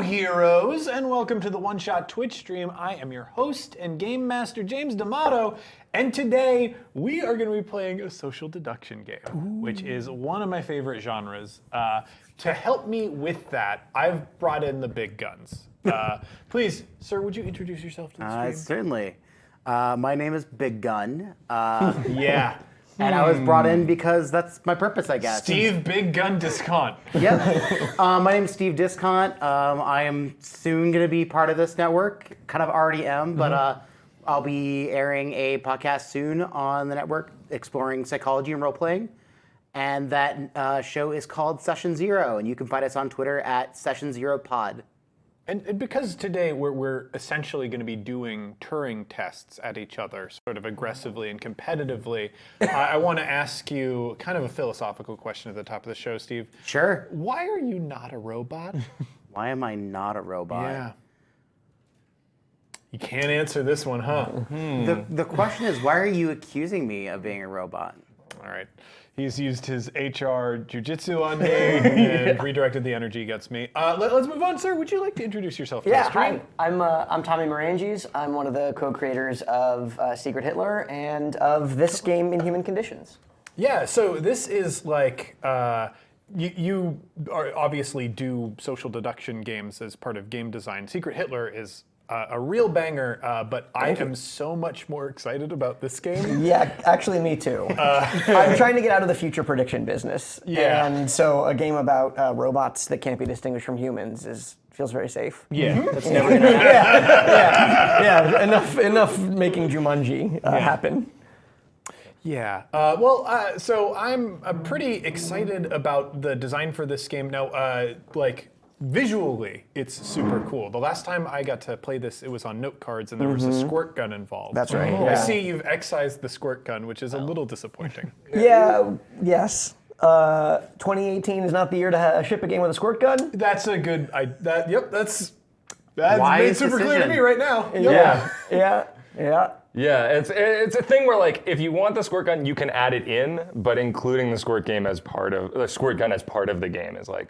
Heroes, and welcome to the One Shot Twitch stream. I am your host and game master, James D'Amato, and today we are going to be playing a social deduction game, which is one of my favorite genres. To help me with that, I've brought in the big guns. Please, sir, would you introduce yourself to the stream? Certainly. My name is Big Gun. Yeah. And I was brought in because that's my purpose, I guess. Steve Big Gun Discount. Yep. My name's Steve Discount. I am soon going to be part of this network. Kind of already am, but I'll be airing a podcast soon on the network exploring psychology and role-playing. And that show is called Session Zero, and you can find us on Twitter at Session Zero Pod. And because today we're essentially going to be doing Turing tests at each other, sort of aggressively and competitively, I want to ask you kind of a philosophical question at the top of the show, Steve. Sure. Why are you not a robot? Why am I not a robot? Yeah. You can't answer this one, huh? The question is, why are you accusing me of being a robot? All right. He's used his HR jujitsu on me and redirected the energy against me. Let's move on, sir. Would you like to introduce yourself to the stream? Hi. I'm Tommy Morangis. I'm one of the co-creators of Secret Hitler and of this game, Inhuman Conditions. Yeah, so this is like, you obviously do social deduction games as part of game design. Secret Hitler is a real banger, but I am so much more excited about this game. Yeah, actually me too. I'm trying to get out of the future prediction business. Yeah. And so a game about robots that can't be distinguished from humans feels very safe. Yeah. That's never gonna happen. Yeah. Enough making Jumanji happen. Yeah. So I'm pretty excited about the design for this game. Now, visually, it's super cool. The last time I got to play this, it was on note cards, and there was a squirt gun involved. That's right. I see you've excised the squirt gun, which is a little disappointing. Yes. 2018 is not the year to ship a game with a squirt gun. That's a good. That's Wise made super clear to decision. me right now. Yeah. Yeah, it's a thing where like if you want the squirt gun, you can add it in, but including the squirt gun as part of the game is like.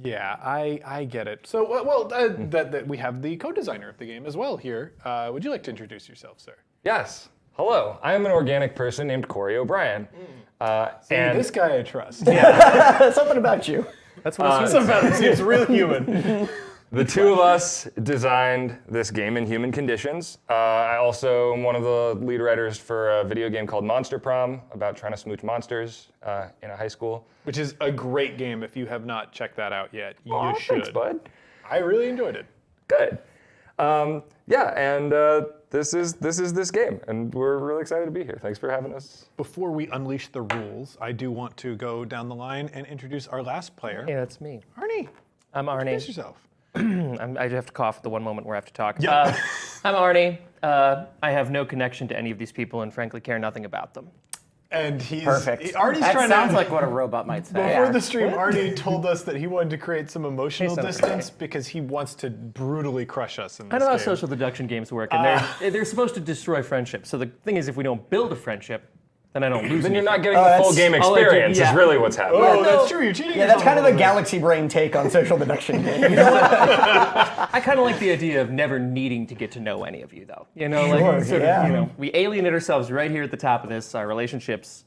Yeah, I get it. So, that we have the co-designer of the game as well here. Would you like to introduce yourself, sir? Yes. Hello. I am an organic person named Corey O'Brien. And This guy I trust. Something about you. That's what something about him seems real human. the two of us designed this game, Inhuman Conditions. I also am one of the lead writers for a video game called Monster Prom about trying to smooch monsters in a high school. Which is a great game. If you have not checked that out yet, you should. Thanks, bud. I really enjoyed it. Good. This is this game, and we're really excited to be here. Thanks for having us. Before we unleash the rules, I do want to go down the line and introduce our last player. Hey, that's me. Arnie. I'm Arnie. Introduce yourself. I have to cough at the one moment where I have to talk. Yeah. I'm Arnie. I have no connection to any of these people and frankly care nothing about them. And he's Perfect. Arnie's That trying sounds to. like what a robot might say. Before the stream, Arnie told us that he wanted to create some emotional Hey, distance because he wants to brutally crush us in this I know how game. social deduction games work, and they're supposed to destroy friendship. So the thing is, if we don't build a friendship, then I don't lose Then you're anything. not getting the full game all I do- experience. yeah. Is really what's happening. Oh, Yeah, that's no. true. You're cheating. Yeah, that's kind of the yourself a little Galaxy Brain take on social deduction game. I kind of like the idea of never needing to get to know any of you, though. You know, Sure, like sort yeah. of, we alienate ourselves right here at the top of this. Our relationships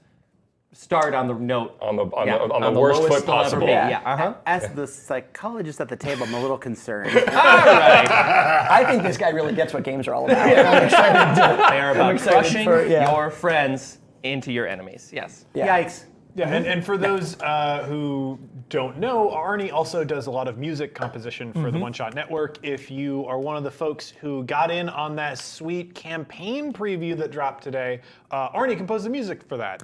start on the note On the on the worst lowest foot they'll ever possible. be. Yeah. As the psychologist at the table, I'm a little concerned. All right. I think this guy really gets what games are all about. I'm excited to. They are about excited crushing for- yeah. your friends into your enemies. Yes. Yeah. Yikes. Yeah, and for those who don't know, Arnie also does a lot of music composition for the One Shot Network. If you are one of the folks who got in on that sweet campaign preview that dropped today, Arnie composed the music for that.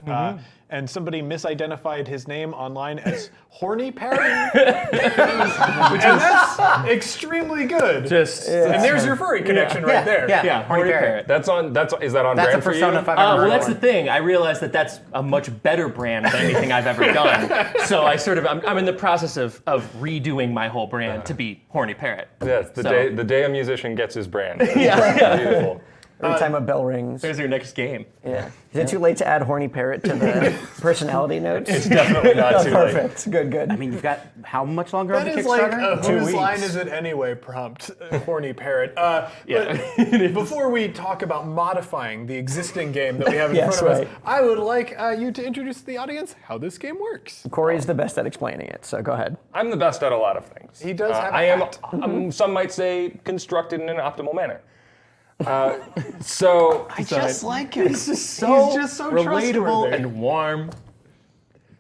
And somebody misidentified his name online as Horny Parrot, and that's extremely good. And there's your furry connection right there. Yeah, horny parrot. Is that on That's a brand for you? persona if I've ever Well, heard that's the one. thing. I realized that that's a much better brand than anything I've ever done. So I'm in the process of redoing my whole brand to be Horny Parrot. Yes, the So- day a musician gets his brand. Yeah. Beautiful. Every time a bell rings. There's your next game. Yeah. Is it too late to add horny parrot to the personality notes? It's definitely not too late. Perfect. Good. I mean, you've got how much longer That on the is like Kickstarter? a 2 whose weeks. line is it anyway prompt, horny parrot. Yeah. But before we talk about modifying the existing game that we have in Yes, front of right. us, I would like you to introduce to the audience how this game works. Corey's the best at explaining it, so go ahead. I'm the best at a lot of things. He does have a I am, hat. some might say, constructed in an optimal manner. So I just like him. This is so He's just so relatable trustworthy. and warm.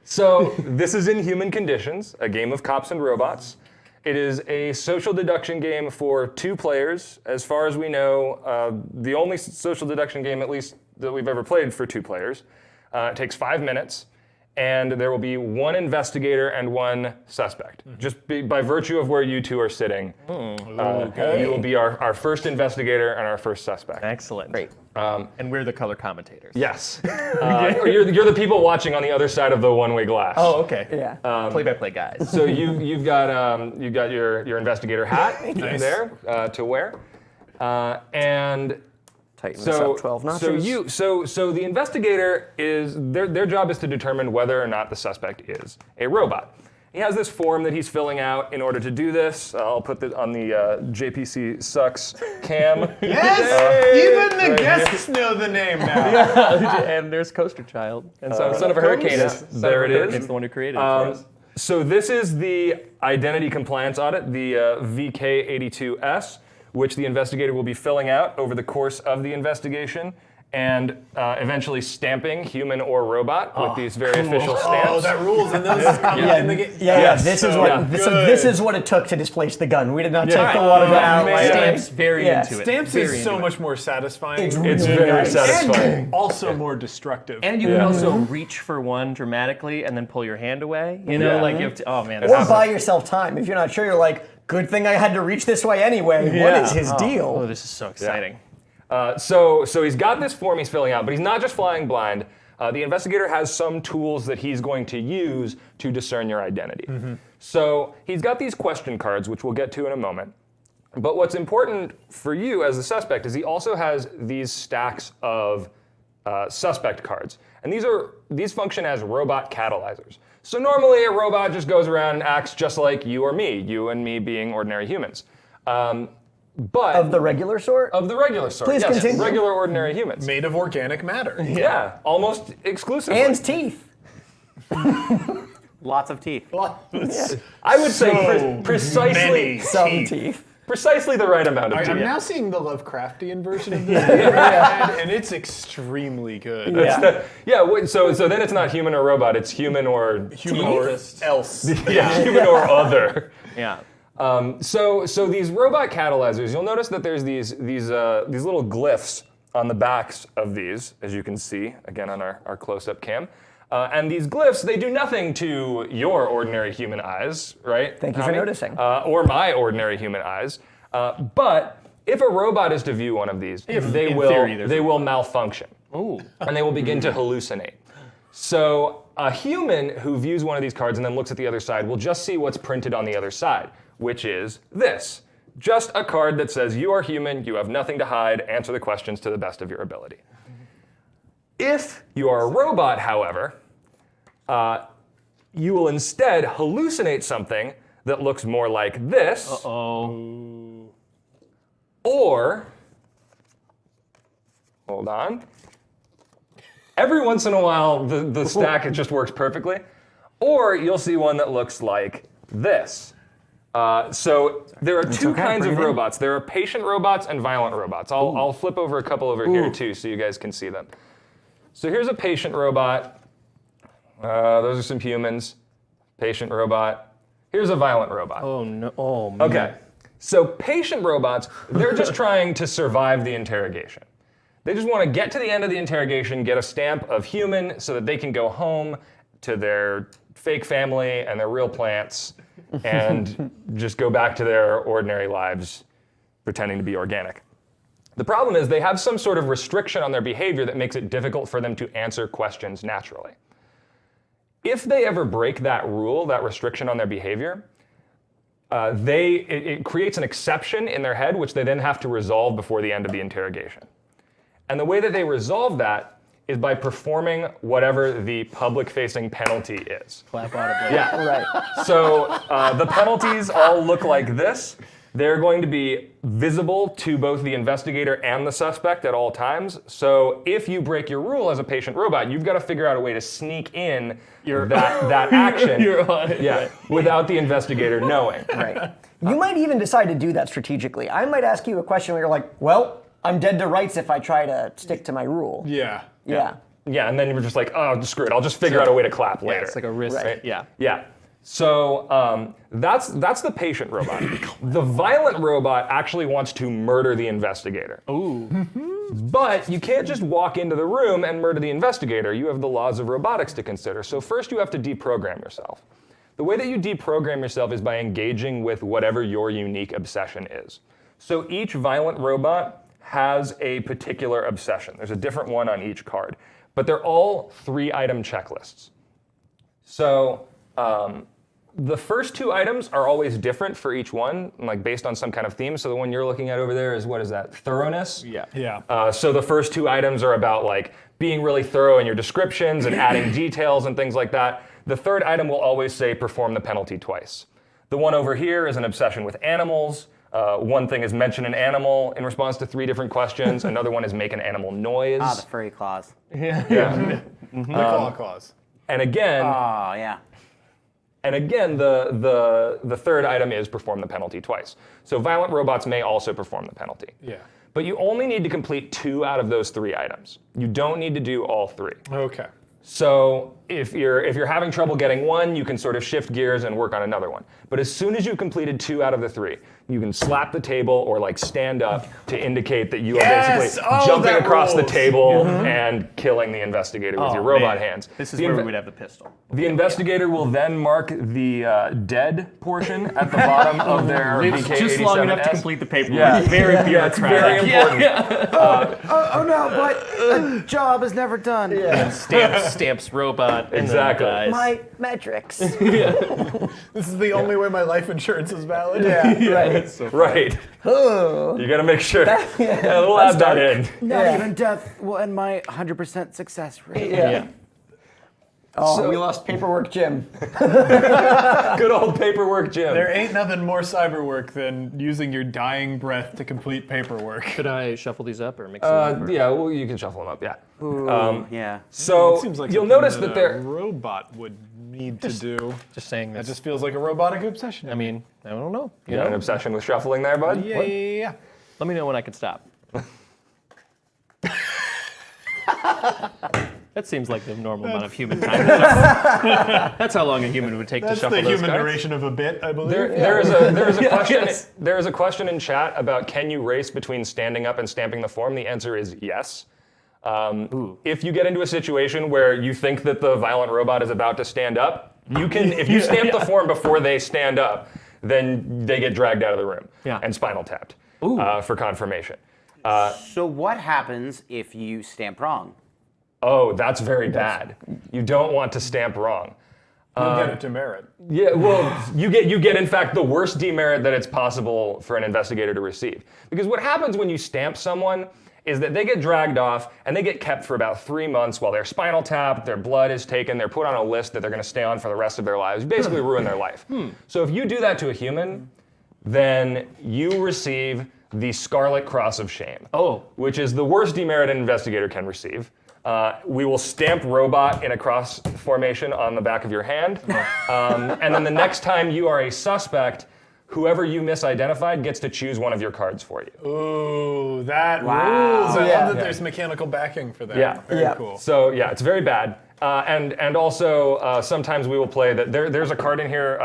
So this is Inhuman Conditions, a game of cops and robots. It is a social deduction game for 2 players. As far as we know, the only social deduction game, at least that we've ever played for 2 players. It takes 5 minutes, and there will be 1 investigator and 1 suspect. Just by virtue of where you 2 are sitting, you will be our first investigator and our first suspect. Excellent. Great. And we're the color commentators. Yes. Or you're the people watching on the other side of the one-way glass. Oh, okay. Yeah. Play-by-play guys. So you've got your investigator hat there to wear, and Tighten this up 12 notches. so the investigator is their job is to determine whether or not the suspect is a robot. He has this form that he's filling out in order to do this. I'll put this on the JPC sucks cam. Yes! Even the right guests know the name now. And there's Coaster Child. And son of a hurricane is. There it is. It's the one who created it for us. So this is the identity compliance audit, the VK82S, which the investigator will be filling out over the course of the investigation and eventually stamping human or robot with these very official stamps. Oh, that rules, and those come in the game. Yeah, this is what Yeah. this is what it took to displace the gun. We did not take the Oh, water gun out. man. Like, Stamps very Yeah. into it. Stamps Very is so into it. much more satisfying. It's It's really very nice. satisfying. and also more destructive. And you can also reach for one dramatically and then pull your hand away. You know, Yeah. like you have to. Oh man, Or that's buy yourself time. If you're not sure, you're like, good thing I had to reach this way anyway. What Yeah. is his deal? Oh, this is so exciting. So he's got this form he's filling out, but he's not just flying blind. The investigator has some tools that he's going to use to discern your identity. So he's got these question cards, which we'll get to in a moment. But what's important for you as the suspect is he also has these stacks of suspect cards. And these function as robot catalyzers. So normally a robot just goes around and acts just like you or me, you and me being ordinary humans. But Of the regular sort? of the regular sort, Please yes, continue. regular ordinary humans. Made of organic matter. Yeah, almost exclusively. And teeth. Lots of teeth. I would say So precisely, many. Some Teeth. teeth. precisely the right amount of I'm teeth. now seeing the Lovecraftian version of this game in my head, and it's extremely good. So then it's not human or robot; it's human or Human or else. yeah, human or other. Yeah. So these robot catalyzers, you'll notice that there's these little glyphs on the backs of these, as you can see again on our close-up cam. And these glyphs, they do nothing to your ordinary human eyes, right? Thank you for Tommy? noticing. Or my ordinary human eyes. But if a robot is to view one of these, in they theory, there's a will malfunction. Ooh. And they will begin to hallucinate. So a human who views one of these cards and then looks at the other side will just see what's printed on the other side, which is this. Just a card that says, you are human, you have nothing to hide, answer the questions to the best of your ability. If you are a robot, however, you will instead hallucinate something that looks more like this. Oh. Or, hold on. Every once in a while, the stack, it just works perfectly. Or you'll see one that looks like this. So there are two kinds of breathe in. robots. There are patient robots and violent robots. I'll flip over a couple over here too so you guys can see them. So here's a patient robot. Those are some humans. Patient robot. Here's a violent robot. Oh no. Oh man. Okay. So patient robots, they're just trying to survive the interrogation. They just want to get to the end of the interrogation, get a stamp of human so that they can go home to their fake family and their real plants and just go back to their ordinary lives pretending to be organic. The problem is they have some sort of restriction on their behavior that makes it difficult for them to answer questions naturally. If they ever break that rule, that restriction on their behavior, it creates an exception in their head which they then have to resolve before the end of the interrogation. And the way that they resolve that is by performing whatever the public-facing penalty is. Clap audibly. Yeah. Right. So the penalties all look like this. They're going to be visible to both the investigator and the suspect at all times. So if you break your rule as a patient robot, you've got to figure out a way to sneak in that action without the investigator knowing. Right. You might even decide to do that strategically. I might ask you a question where you're like, well, I'm dead to rights if I try to stick to my rule. Yeah. Yeah. Yeah, and then you're just like, oh, screw it. I'll just figure out a way to clap later. It's like a risk. Right. Yeah. Yeah. So that's the patient robot. The violent robot actually wants to murder the investigator. Ooh. But you can't just walk into the room and murder the investigator. You have the laws of robotics to consider. So first you have to deprogram yourself. The way that you deprogram yourself is by engaging with whatever your unique obsession is. So each violent robot has a particular obsession. There's a different one on each card. But they're all 3-item checklists. So the first 2 items are always different for each one, like based on some kind of theme. So the one you're looking at over there is, what is that? Thoroughness? Yeah. Yeah. So the first 2 items are about like being really thorough in your descriptions and adding details and things like that. The third item will always say perform the penalty twice. The one over here is an obsession with animals. One thing is mention an animal in response to 3 different questions. Another one is make an animal noise. Ah, the furry claws. Yeah. The claw claws. And again, Oh, yeah. the third item is perform the penalty twice. So violent robots may also perform the penalty. Yeah. But you only need to complete 2 out of those 3 items. You don't need to do all 3. Okay. So if you're having trouble getting one, you can sort of shift gears and work on another one. But as soon as you've completed 2 out of the 3, you can slap the table or like stand up to indicate that you are basically jumping that across the rules. table and killing the investigator with your robot Man. hands. This is The where inve- we would have the pistol. The investigator will then mark the dead portion at the bottom of their VK87S. Just long enough to complete the paperwork. Yeah. Very Yeah, it's very bureaucratic. important. Oh no, but a job is never done. Yeah. Stamps robot. And Exactly. then dies. My metrics. This is the only way my life insurance is valid. Yeah. Right. Right. Oh. You gotta make sure. Yeah, we'll add that in. Not Yeah. even death will end my 100% success rate. Yeah. Oh, So- we lost paperwork, Jim. Good old paperwork, Jim. There ain't nothing more cyber work than using your dying breath to complete paperwork. Could I shuffle these up or mix them up? or- Yeah, well, you can shuffle them up. Yeah. Ooh, yeah. So It seems like you'll something notice that a there. robot would need to do. Just saying That this. just feels like a robotic obsession. I mean, I don't know. You got an obsession with shuffling there, bud? yeah, What? yeah, yeah. Let me know when I can stop. That seems like the normal amount of human time. That's how long a human would take That's to shuffle the those human cards. duration of a bit, I believe. There is a question. Yes. There is a question in chat about can you race between standing up and stamping the form? The answer is yes. If you get into a situation where you think that the violent robot is about to stand up, you can. If you stamp the form before they stand up, then they get dragged out of the room and spinal tapped for confirmation. So what happens if you stamp wrong? Oh, that's very bad. You don't want to stamp wrong. You'll get a demerit. Yeah, well, you get in fact the worst demerit that it's possible for an investigator to receive. Because what happens when you stamp someone is that they get dragged off and they get kept for about 3 months while they're spinal tapped, their blood is taken, they're put on a list that they're going to stay on for the rest of their lives. You basically ruin their life. So if you do that to a human, then you receive the Scarlet Cross of Shame. Which is the worst demerit an investigator can receive. We will stamp robot in a cross formation on the back of your hand. And then the next time you are a suspect, whoever you misidentified gets to choose one of your cards for you. Ooh, that Wow. rules. I Yeah. love that there's mechanical backing for that. Yeah. Very Yeah. cool. So yeah, it's very bad. And also sometimes we will play that. There's a card in here,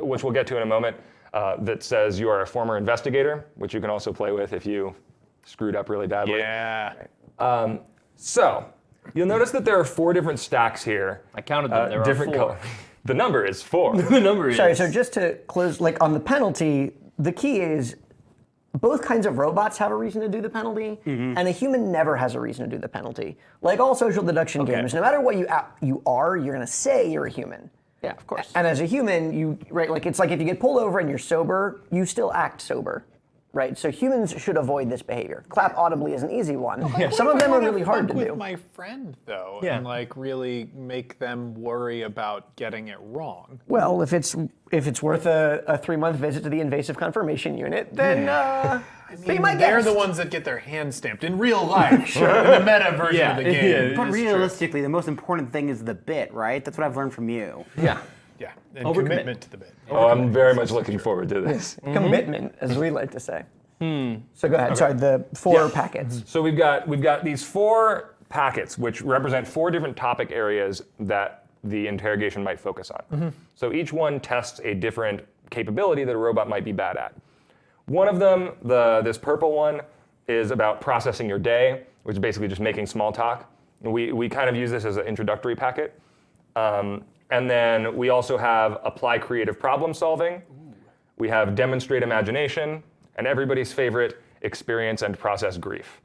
which we'll get to in a moment, that says you are a former investigator, which you can also play with if you screwed up really badly. Yeah. So you'll notice that there are 4 different stacks here. I counted them. There different are 4. color. The number is 4. The number is. Sorry, so just to close, like on the penalty, the key is both kinds of robots have a reason to do the penalty, and a human never has a reason to do the penalty. Like all social deduction games, no matter what you are, you're gonna say you're a human. Yeah, of course. And as a human, like it's like if you get pulled over and you're sober, you still act sober. right? So humans should avoid this behavior. Clap audibly is an easy one. Some of them are really hard to with do. my friend though, Yeah. and like really make them worry about getting it wrong. Well, if it's worth a 3-month visit to the invasive confirmation unit, then be my They're guest. the ones that get their hands stamped in real life, in the meta version of the game. Yeah. But realistically, the most important thing is the bit, right? That's what I've learned from you. Yeah. Yeah, and Overcommit. commitment to the bit. Oh, I'm very much looking forward to this. Commitment, as we like to say. So go ahead. Sorry, the 4 packets. So we've got these 4 packets, which represent 4 different topic areas that the interrogation might focus on. So each one tests a different capability that a robot might be bad at. One of them, this purple one, is about processing your day, which is basically just making small talk. We kind of use this as an introductory packet. And then we also have apply creative problem solving. We have demonstrate imagination, and everybody's favorite, experience and process grief.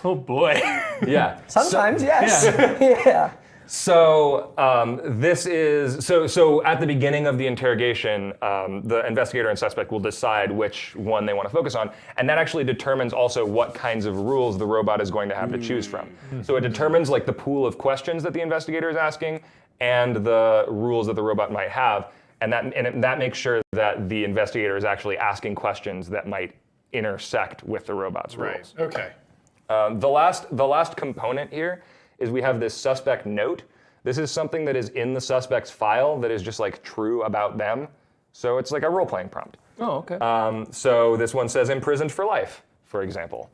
Oh boy. Yeah. Sometimes, yes. Yeah. So this is so at the beginning of the interrogation, the investigator and suspect will decide which one they want to focus on, and that actually determines also what kinds of rules the robot is going to have to choose from. So it determines like the pool of questions that the investigator is asking and the rules that the robot might have, and that makes sure that the investigator is actually asking questions that might intersect with the robot's rules. Right. Okay. The last component here is we have this suspect note. This is something that is in the suspect's file that is just like true about them. So it's like a role-playing prompt. Oh, okay. So this one says imprisoned for life, for example.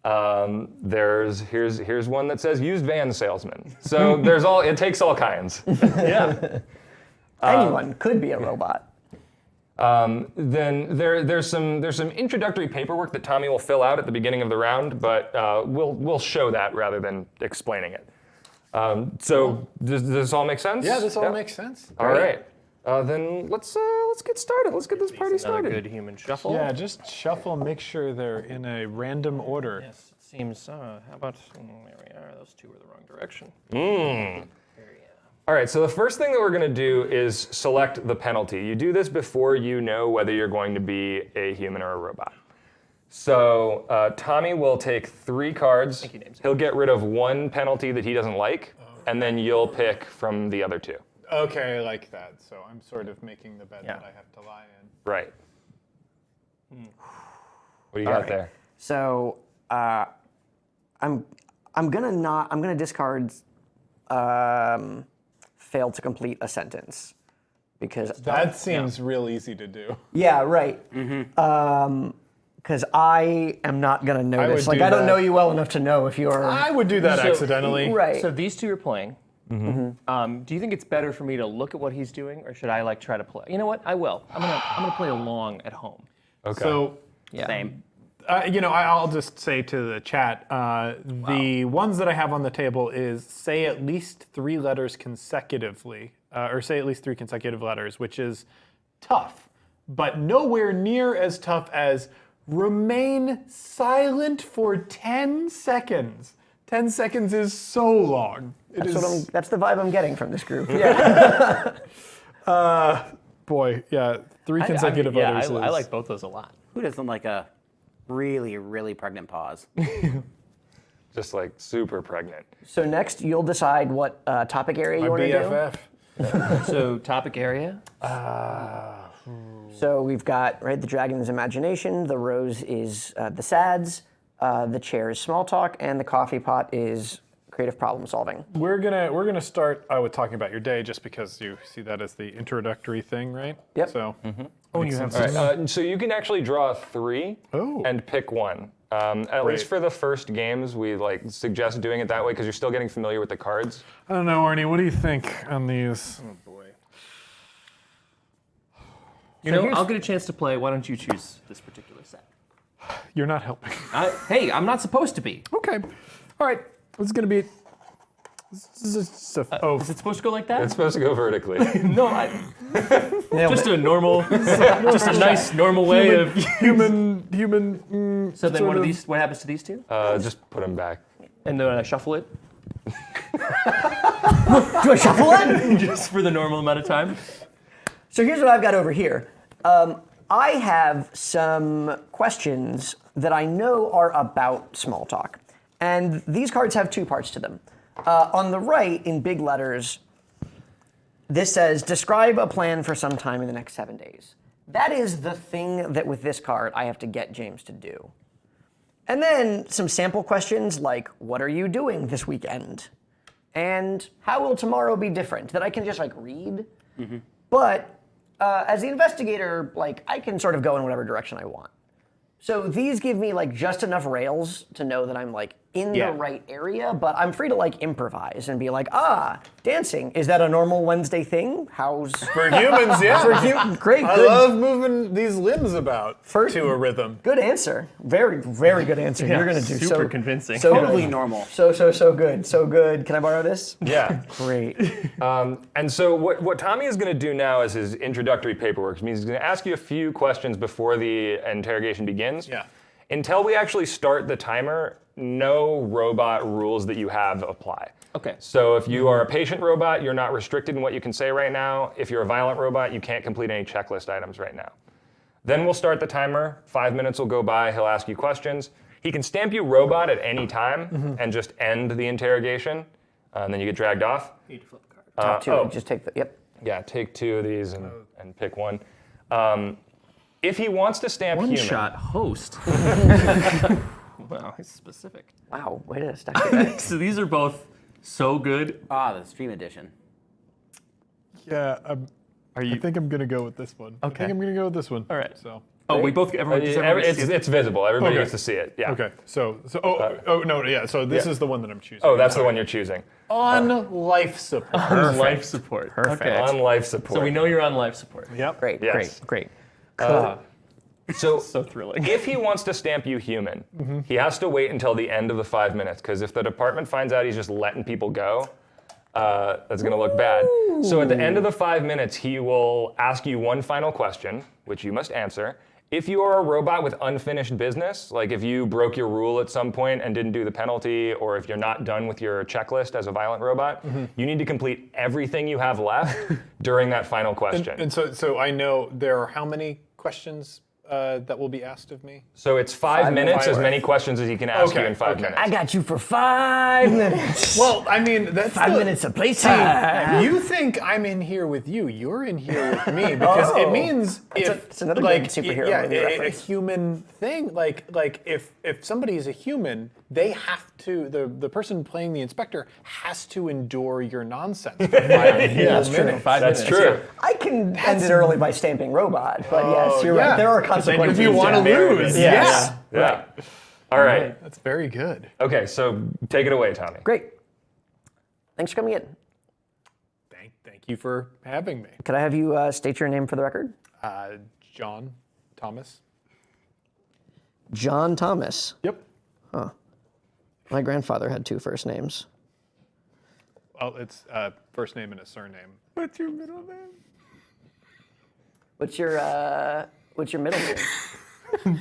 Here's one that says used van salesman. So it takes all kinds. Yeah. Anyone could be a robot. Then there's some introductory paperwork that Tommy will fill out at the beginning of the round, but we'll show that rather than explaining it. So does this all make sense? Yeah, this all makes sense. All right. Then let's get started. Let's get this party Another started. good human shuffle. Yeah, just shuffle, make sure they're in a random order. Yes, it seems. How about there we are? Those 2 were the wrong direction. All right, so the first thing that we're going to do is select the penalty. You do this before you know whether you're going to be a human or a robot. So Tommy will take 3 cards. Thank you, Names. He'll get rid of 1 penalty that he doesn't like, and then you'll pick from the other 2. Okay, I like that. So I'm sort of making the bed Yeah. that I have to lie in. Right. What do you got there? So I'm gonna discard fail to complete a sentence because That seems real easy to do. yeah, right. Because I am not gonna notice. would Like do I don't that. know you well enough to know if you're I would do that So- accidentally. right. So these 2 are playing. Do you think it's better for me to look at what he's doing, or should I like try to play? You know what? I will. I'm gonna play along at home. Okay. So, Yeah. Same. I'll just say to the chat, the ones that I have on the table is say at least 3 letters consecutively, or say at least 3 consecutive letters, which is tough, but nowhere near as tough as remain silent for 10 seconds. 10 seconds is so long. That's the vibe I'm getting from this group. Yeah. Boy, yeah, 3 consecutive letters. I like both those a lot. Who doesn't like a really, really pregnant pause? Just like super pregnant. So next, you'll decide what topic area My you want to do. BFF. So topic area. So we've got the dragon's imagination, the rose is the sads, the chair is small talk, and the coffee pot is creative problem solving. We're gonna start with talking about your day, just because you see that as the introductory thing, right? Yep. So. Oh, you have All right, so you can actually draw 3 Oh. and pick one. At least for the first games, we suggest doing it that way because you're still getting familiar with the cards. I don't know, Arnie. What do you think on these? Oh boy. You know, I'll get a chance to play. Why don't you choose this particular set? You're not helping. Hey, I'm not supposed to be. Okay. All right. What's gonna be? This is just Is it supposed to go like that? It's supposed to go vertically. No, just a normal, just a nice normal way of. human. So then, sort what are of- these? What happens to these 2? Just put them back. And then I shuffle it Do I shuffle it? just for the normal amount of time. So here's what I've got over here. I have some questions that I know are about small talk. And these cards have two parts to them. On the right, in big letters, this says, describe a plan for some time in the next 7 days. That is the thing that with this card I have to get James to do. And then some sample questions like, what are you doing this weekend? And how will tomorrow be different? That I can just like read. But as the investigator, like I can sort of go in whatever direction I want. So these give me like just enough rails to know that I'm like in the right area, but I'm free to like improvise and be like, dancing, is that a normal Wednesday thing? How's For humans, yeah. great, I good, love moving these limbs about to a rhythm. good answer. Very, very good answer. You're gonna do super so convincing. So Totally good. normal. So good, so good. Can I borrow this? Yeah. Great. And so what Tommy is going to do now is his introductory paperwork. It means he's going to ask you a few questions before the interrogation begins. Yeah. Until we actually start the timer, no robot rules that you have apply. Okay. So if you are a patient robot, you're not restricted in what you can say right now. If you're a violent robot, you can't complete any checklist items right now. Then we'll start the timer. 5 minutes will go by. He'll ask you questions. He can stamp you robot at any time and just end the interrogation, and then you get dragged off. Top two. Just take the. Yep. Yeah, take 2 of these and pick one. If he wants to stamp One human, shot host. Wow, he's specific. Wow. Way to stack it. So these are both so good. The stream edition. Yeah, you- I think I'm gonna go with this one. I Okay. think I'm gonna go with this one. All right. So. Oh, we both. Everyone. Does everyone see it? it's visible. Everybody Okay. gets to see it. Yeah. Okay. So no, yeah. So this is the one that I'm choosing. Oh, that's the one you're choosing. On life support. On life support. Perfect. Okay. On life support. So we know you're on life support. Yep. Great. Yes. Great. So So thrilling. if he wants to stamp you human, he has to wait until the end of the 5 minutes, because if the department finds out he's just letting people go, that's going to look bad. So at the end of the 5 minutes, he will ask you one final question, which you must answer. If you are a robot with unfinished business, like if you broke your rule at some point and didn't do the penalty, or if you're not done with your checklist as a violent robot, you need to complete everything you have left during that final question. And so I know there are how many questions that will be asked of me? So it's 5 minutes, as minutes. many questions as he can ask you in 5 okay. minutes. I got you for 5 minutes. Well, I mean, that's 5 minutes of playtime. You think I'm in here with you? You're in here with me because it means it's another like good superhero movie a reference. human thing. Like if somebody is a human, they have to the person playing the inspector has to endure your nonsense for 5 That's whole true. minutes. 5 That's minutes. true. I can end it early by stamping robot, but yes, you're right. There are consequences. If you want to lose, Yes. Yeah. All right. That's very good. Okay, so take it away, Tommy. Great. Thanks for coming in. Thank you for having me, Could I have you state your name for the record? John Thomas. John Thomas. Yep. My grandfather had 2 first names. Well, it's first name and a surname. What's your middle name? What's your middle name?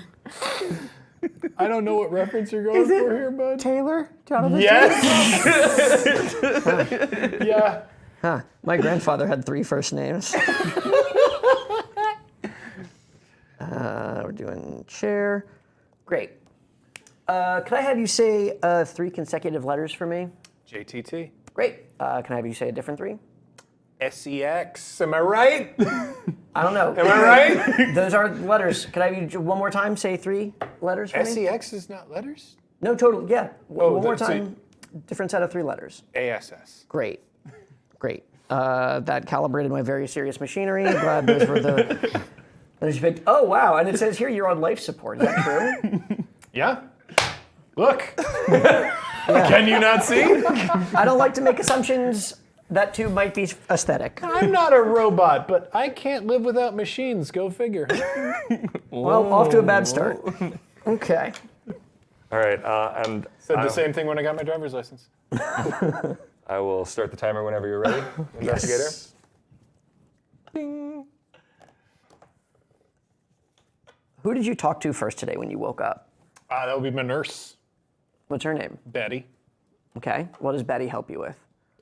I don't know what reference you're going for here, bud. Taylor? Jonathan? Yes. Yeah. Huh. My grandfather had 3 first names. We're doing chair. Great. Can I have you say 3 consecutive letters for me? JTT. Great. Can I have you say a different 3? SEX. Am I right? I don't know. Am I right? Those are letters. Can I have you one more time say 3 letters for me? SEX is not letters? No, total. Yeah. One more so- time. Different set of 3 letters. ASS. Great. Great. That calibrated my very serious machinery. Glad those were the. Those you picked. Oh wow! And it says here you're on life support. Is that true? Yeah. Look. Can you not see? I don't like to make assumptions. That too might be aesthetic. I'm not a robot, but I can't live without machines. Go figure. Well, off to a bad start. Okay. All right, and Said the same thing when I got my driver's license. I will start the timer whenever you're ready, investigator. Who did you talk to first today when you woke up? That would be my nurse, What's her name? Betty. Okay. What does Betty help you with?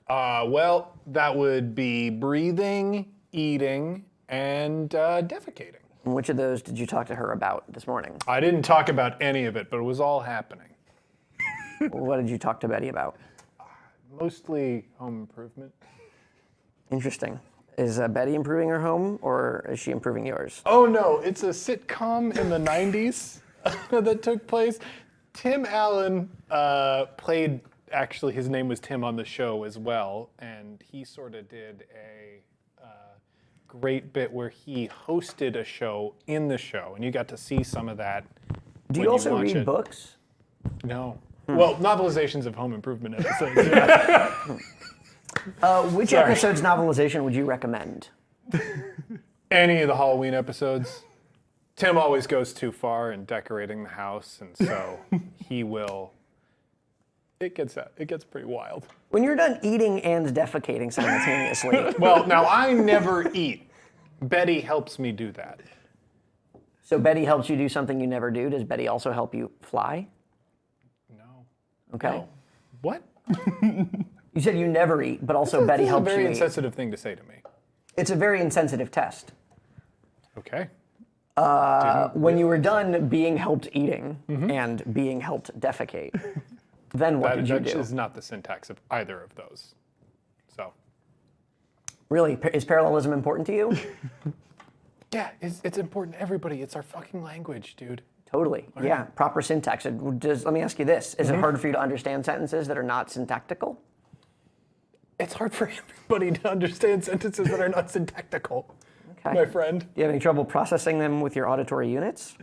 Well, that would be breathing, eating, and defecating. And which of those did you talk to her about this morning? I didn't talk about any of it, but it was all happening. What did you talk to Betty about? Mostly home improvement. Interesting. Is Betty improving her home, or is she improving yours? Oh no, it's a sitcom in the 90s that took place. Tim Allen played, actually his name was Tim on the show as well, and he sort of did a great bit where he hosted a show in the show, and you got to see some of that. Do when you also watch read it. books? No. Well, novelizations of home improvement episodes. Yeah. Which Sorry. episode's novelization would you recommend? Any of the Halloween episodes. Tim always goes too far in decorating the house, and so he will. It gets pretty wild. When you're done eating and defecating simultaneously, Well, now I never eat. Betty helps me do that. so Betty helps you do something you never do. Does Betty also help you fly? No. Okay. No. What? You said you never eat, but also Betty This is a helps very you eat. insensitive thing to say to me. It's a very insensitive test. Okay. When you were done being helped eating Mm-hmm. and being helped defecate, then what did you That do? is not the syntax of either of those. So. Really, is parallelism important to you? Yeah, it's important to everybody. It's our fucking language, dude. Totally. Yeah, proper syntax. Let me ask you this. Is it hard for you to understand sentences that are not syntactical? It's hard for everybody to understand sentences that are not syntactical, Okay. my friend. Do you have any trouble processing them with your auditory units?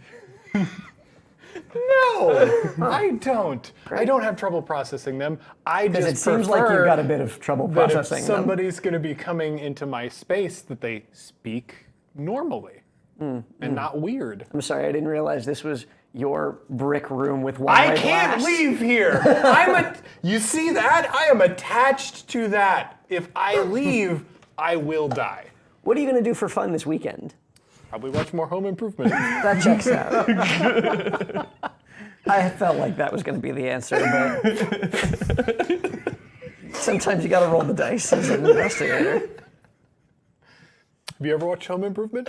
No, I don't. I don't have trouble processing them. I Because just it seems like prefer you've got a bit of trouble that if processing them. somebody's going to be coming into my space that they speak normally and not weird. I'm sorry, I didn't realize this was your brick room with one I can't leave here. You see that? I am attached to that. If I leave, I will die. What are you going to do for fun this weekend? Probably watch more Home Improvement. That checks out. I felt like that was going to be the answer, but sometimes you got to roll the dice as an investigator. Have you ever watched Home Improvement?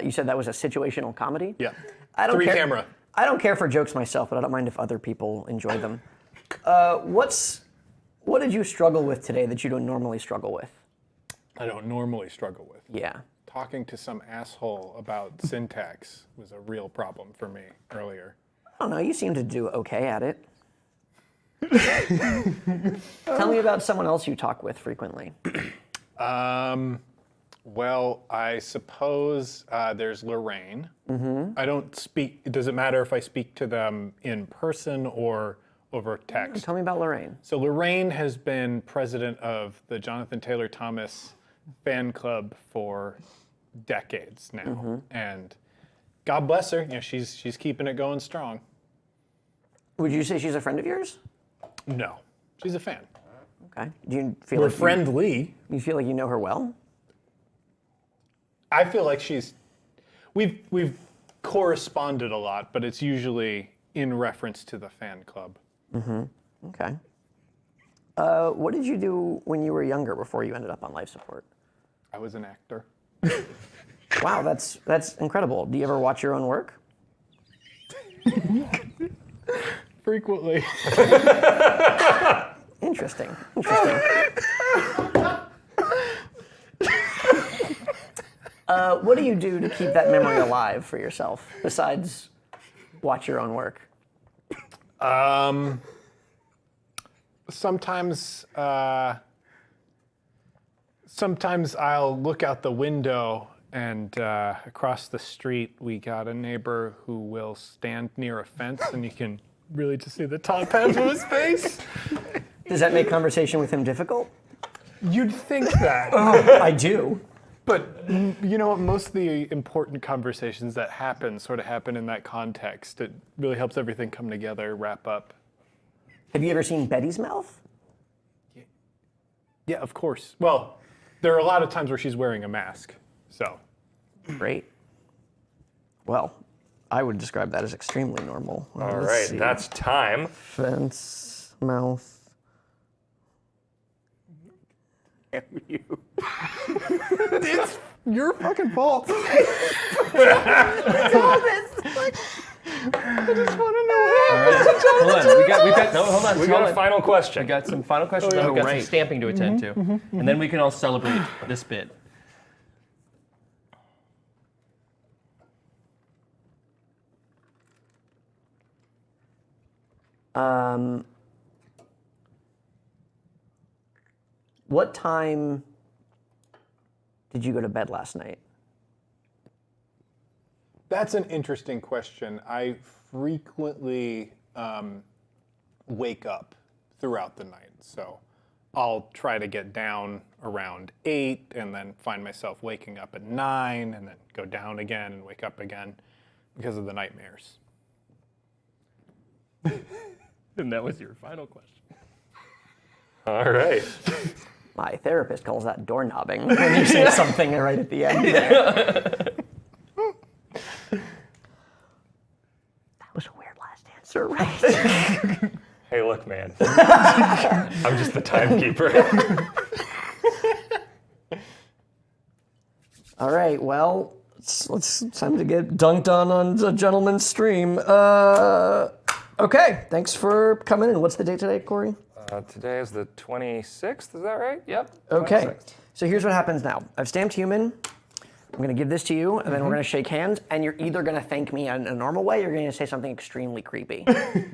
You said that was a situational comedy? Yeah. I don't Three care. camera. I don't care for jokes myself, but I don't mind if other people enjoy them. What did you struggle with today that you don't normally struggle with? I don't normally struggle with. Yeah. Talking to some asshole about syntax was a real problem for me earlier. I don't know, you seem to do okay at it. Tell me about someone else you talk with frequently. Well, I suppose there's Lorraine. Mm-hmm. I don't speak. Does it matter if I speak to them in person or over text? Tell me about Lorraine. So Lorraine has been president of the Jonathan Taylor Thomas fan club for decades now, Mm-hmm. and God bless her. You know, she's keeping it going strong. Would you say she's a friend of yours? No, she's a fan. Okay. Do you feel We're like friendly. you feel like you know her well? I feel like we've corresponded a lot, but it's usually in reference to the fan club. Okay. What did you do when you were younger before you ended up on life support? I was an actor. Wow, that's incredible. Do you ever watch your own work? Frequently. Interesting. What do you do to keep that memory alive for yourself besides watch your own work? Sometimes I'll look out the window and across the street we got a neighbor who will stand near a fence and you can really just see the top half of his face. Does that make conversation with him difficult? You'd think that. I do. But you know what? Most of the important conversations that happen sort of happen in that context. It really helps everything come together, wrap up. Have you ever seen Betty's mouth? Yeah, of course. Well, there are a lot of times where she's wearing a mask, so. Great. Well, I would describe that as extremely normal. All Let's right, see. that's time. Fence, mouth. You. your fucking fault. I just want to know what happened. Hold on. Hold on. We got a final question. We got some final questions. yeah, We've got some right. stamping to attend to, and then we can all celebrate this bit. What time did you go to bed last night? That's an interesting question. I frequently wake up throughout the night. So I'll try to get down around 8 and then find myself waking up at 9 and then go down again and wake up again because of the nightmares. And that was your final question. All right. My therapist calls that doorknobbing when you say something right at the end there. That was a weird last answer, right? Hey, look, man. I'm just the timekeeper. All right, well, it's time to get dunked on a gentleman's stream. Okay, thanks for coming in. What's the date today, Corey? Today is the 26th, is that right? Yep. Okay, 26th. so here's what happens now. I've stamped human. I'm gonna give this to you, and then we're gonna shake hands, and you're either gonna thank me in a normal way, or you're gonna say something extremely creepy,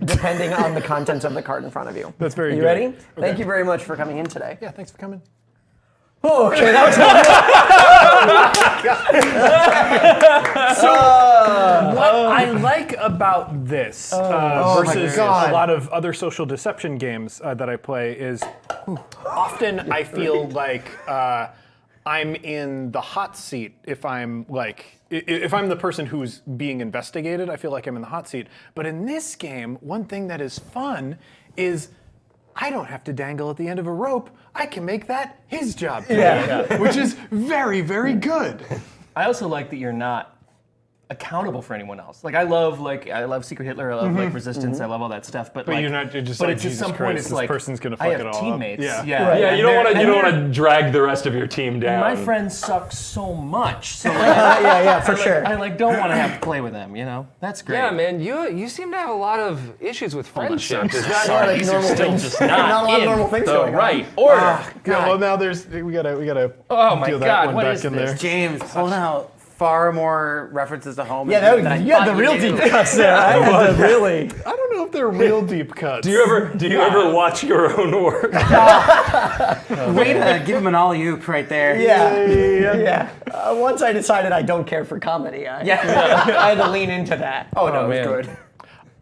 depending on the contents of the card in front of you. That's very you good. ready? Okay. Thank you very much for coming in today. Yeah, thanks for coming. Oh, okay, that was What I like about this versus a God. lot of other social deception games that I play is often I feel like I'm in the hot seat if I'm the person who's being investigated. I feel like I'm in the hot seat. But in this game, one thing that is fun is I don't have to dangle at the end of a rope. I can make that his job, which is very, very good. I also like that you're not accountable for anyone else. Like I love Secret Hitler, I love Resistance, I love all that stuff. But like, you're not you're just but like, it's at Jesus some point Christ, it's this like person's gonna fuck I have it all up. teammates. Yeah. Yeah, Yeah, you don't want and to drag the rest of your team down. my friends suck so much. So like, yeah, for sure. I like don't want to have to play with them. You know, that's great. Yeah, man, you seem to have a lot of issues with friendship. Is that Sorry, like these are normal still things. just Not not a lot of in normal things the going on. right order. Yeah, well now we gotta Oh my deal that God, one what back is in this? there. James, pulling out far more references to home. Yeah, than I you had thought the real you deep knew. cuts there. I had the really. I don't know if they're real deep cuts. Do you ever watch your own work? Way to give him an all-oop right there. Yeah. Once I decided I don't care for comedy, I had to lean into that. Oh, no, it man. was good.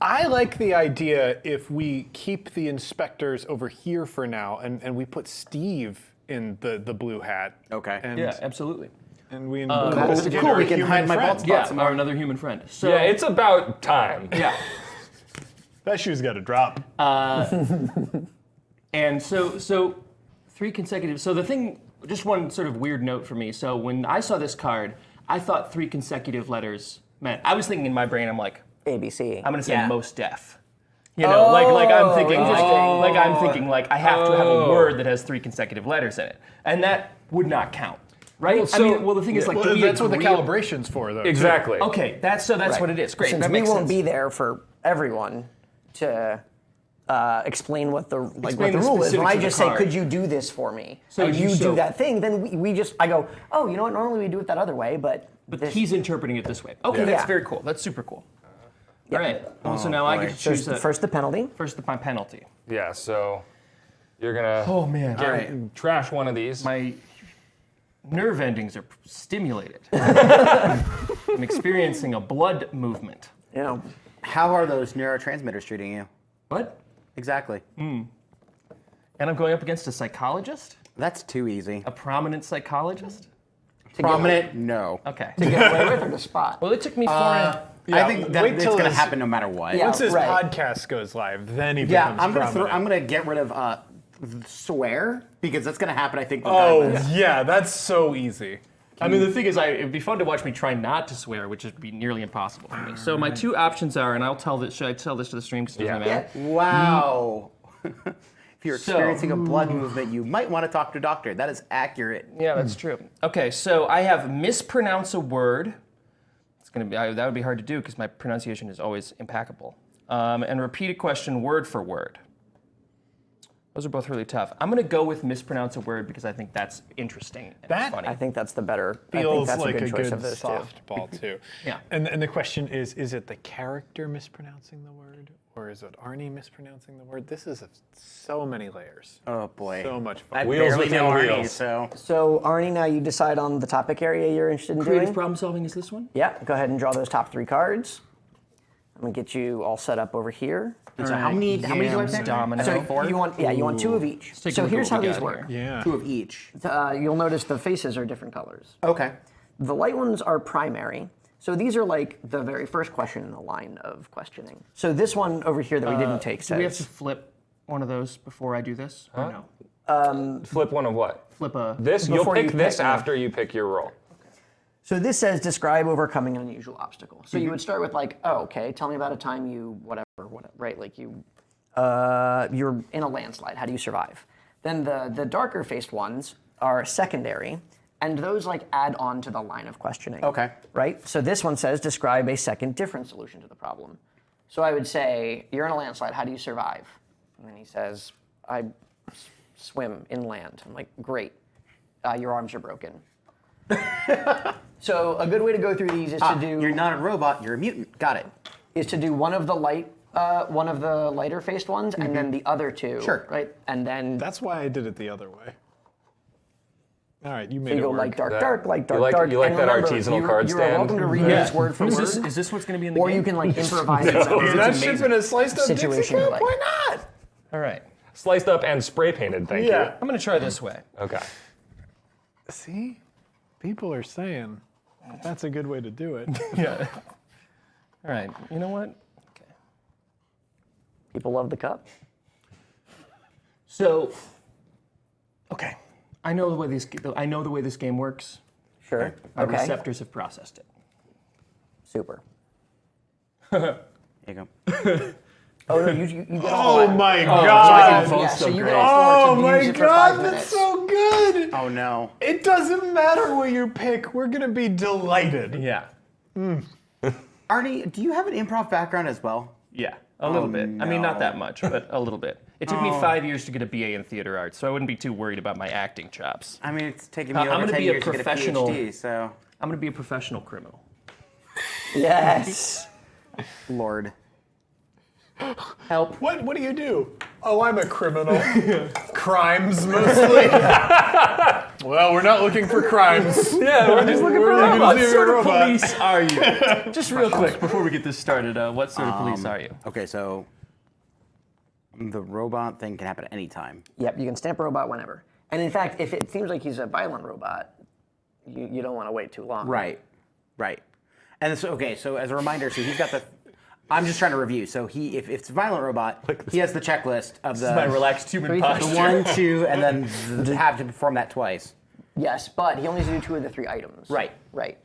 I like the idea if we keep the inspectors over here for now and we put Steve in the blue hat. Okay. And, Yeah, absolutely. and we That's investigate cool. our We can human hide my friend. bald spot. Yeah, Awesome. or another human friend. So Yeah, it's about time. yeah. That shoe's got to drop. And so 3 consecutive. So the thing, just one sort of weird note for me. So when I saw this card, I thought 3 consecutive letters meant. I was thinking in my brain, I'm like, ABC. I'm gonna say Yeah. most deaf. You know, like I'm thinking, interesting. like I'm thinking, like I have to have a word that has 3 consecutive letters in it, and that would not count, right? Well, the thing is, like, Well, do we that's what the agree- calibration's for, though. too. Exactly. Okay, that's what it is. Great, Since that we makes won't sense. be there for everyone to explain what the Explain the rule is. When specifics I of the just say, card. "Could you do this for me?" So and you so- do that thing, then I go, "Oh, you know what? Normally we do it that other way, but this, He's interpreting it this way. Okay, Yeah. that's very cool. That's super cool. All right. Well, so now I get to there's choose first the penalty." my penalty. Yeah, so you're gonna Oh man, trash one of these. my nerve endings are stimulated. I'm experiencing a blood movement. You know, How are those neurotransmitters treating you? What? Exactly. And I'm going up against a psychologist, That's too easy. a prominent psychologist. Prominent? No. Okay. to get away with or to spot. Well, it took me 4. Yeah, I think that wait it's till going to his- happen no matter what. Yeah. Once this Right. podcast goes live, then he Yeah, becomes I'm gonna get rid of swear because that's gonna happen. I think. Regardless. yeah, that's so easy. I mean, the thing is, it'd be fun to watch me try not to swear, which would be nearly impossible for me. So my 2 options are, and I'll tell this. Should I tell this to the stream? Because it doesn't matter. Wow. If you're So- experiencing a blood movement, you might want to talk to a doctor. That is accurate. Yeah, that's true. Okay, so I have mispronounce a word. It's gonna be that would be hard to do because my pronunciation is always impeccable. And repeat a question word for word. Those are both really tough. I'm gonna go with mispronounce a word because I think that's interesting and That- funny. I think that's the better. I think Feels that's like a good choice of those two. softball too. Yeah. And the question is it the character mispronouncing the word, or is it Arnie mispronouncing the word? This is so many layers. Oh boy. So much I fun. Wheels barely within know Arnie, wheels. so So Arnie, now you decide on the topic area you're interested in Creative doing. problem solving is this one? Yeah, go ahead and draw those top 3 cards. I'm gonna get you all set up over here. so how many do I Yams, pick? domino. So Four? you want 2 of each. take a So look at here's what how we these got work. here. Yeah. 2 of each. You'll notice the faces are different colors. Okay. The light ones are primary. So these are like the very first question in the line of questioning. So this one over here that we didn't take Do we have to says, flip one of those before I do this? Or no? Flip one of what? Flip a. This? You'll Before you pick this pick, yeah. after you pick your roll. so this says describe overcoming an unusual obstacle. So you would start with like, oh, okay, tell me about a time you whatever, right? Like you're in a landslide. How do you survive? Then the darker faced ones are secondary, and those like add on to the line of questioning. Okay. Right? So this one says describe a second different solution to the problem. So I would say, you're in a landslide, how do you survive? And then he says, I swim inland. I'm like, great. Your arms are broken. So a good way to go through these is to do You're not a robot, you're a mutant. Got it. one of the lighter faced ones, and then the other 2. Sure. Right? And then That's why I did it the other way. All right, you made you it go work. light, dark, That- dark, light, dark, you like- dark. you like And that remember, artisanal you- card you are stand? welcome to read this word for Is word. this what's going to be in the Or game? you can like improvise it. You're not amazing. shipping a sliced up Dixie Situation you cup? like. Why not? All right. Sliced up and spray painted, thank Yeah. I'm going to try this way. you. Okay. See? People are saying that's a good way to do it. Yeah. All right. You know what? Okay. People love the cup. So, okay. I know the way this game works. Sure. My Okay. receptors have processed it. Super. There you go. Oh no, you get all Oh that. my I god! can vote Yeah, so so you great. get all Oh 4 to my use it for god, 5 that's minutes. so good! Oh no. It doesn't matter what you pick, we're gonna be delighted. Yeah. Arnie, do you have an improv background as well? Yeah. A little bit. I mean, not that much, but a little bit. It took me 5 years to get a BA in theater arts, so I wouldn't be too worried about my acting chops. I mean, it's taken me I'm over gonna 10 be a years to get a professional- PhD, so I'm going to be a professional criminal. Yes. Lord. Help. What do you do? Oh, I'm a criminal. Crimes mostly. Well, we're not looking for crimes. Yeah, we're just looking for We're looking robots. to see if you're a robot. Police are you? Just real quick before we get this started, what sort of police are you? Okay, so the robot thing can happen at any time. Yep, you can stamp a robot whenever. And in fact, if it seems like he's a violent robot, you don't want to wait too long. Right. Right. And so, okay, so as a reminder, so he's got the. I'm just trying to review. So if it's a violent robot, he has the checklist of the My relaxed human 3 posture. things. 1, 2, and then have to perform that twice. Yes, but he only has to do 2 of the 3 items. Right. Right.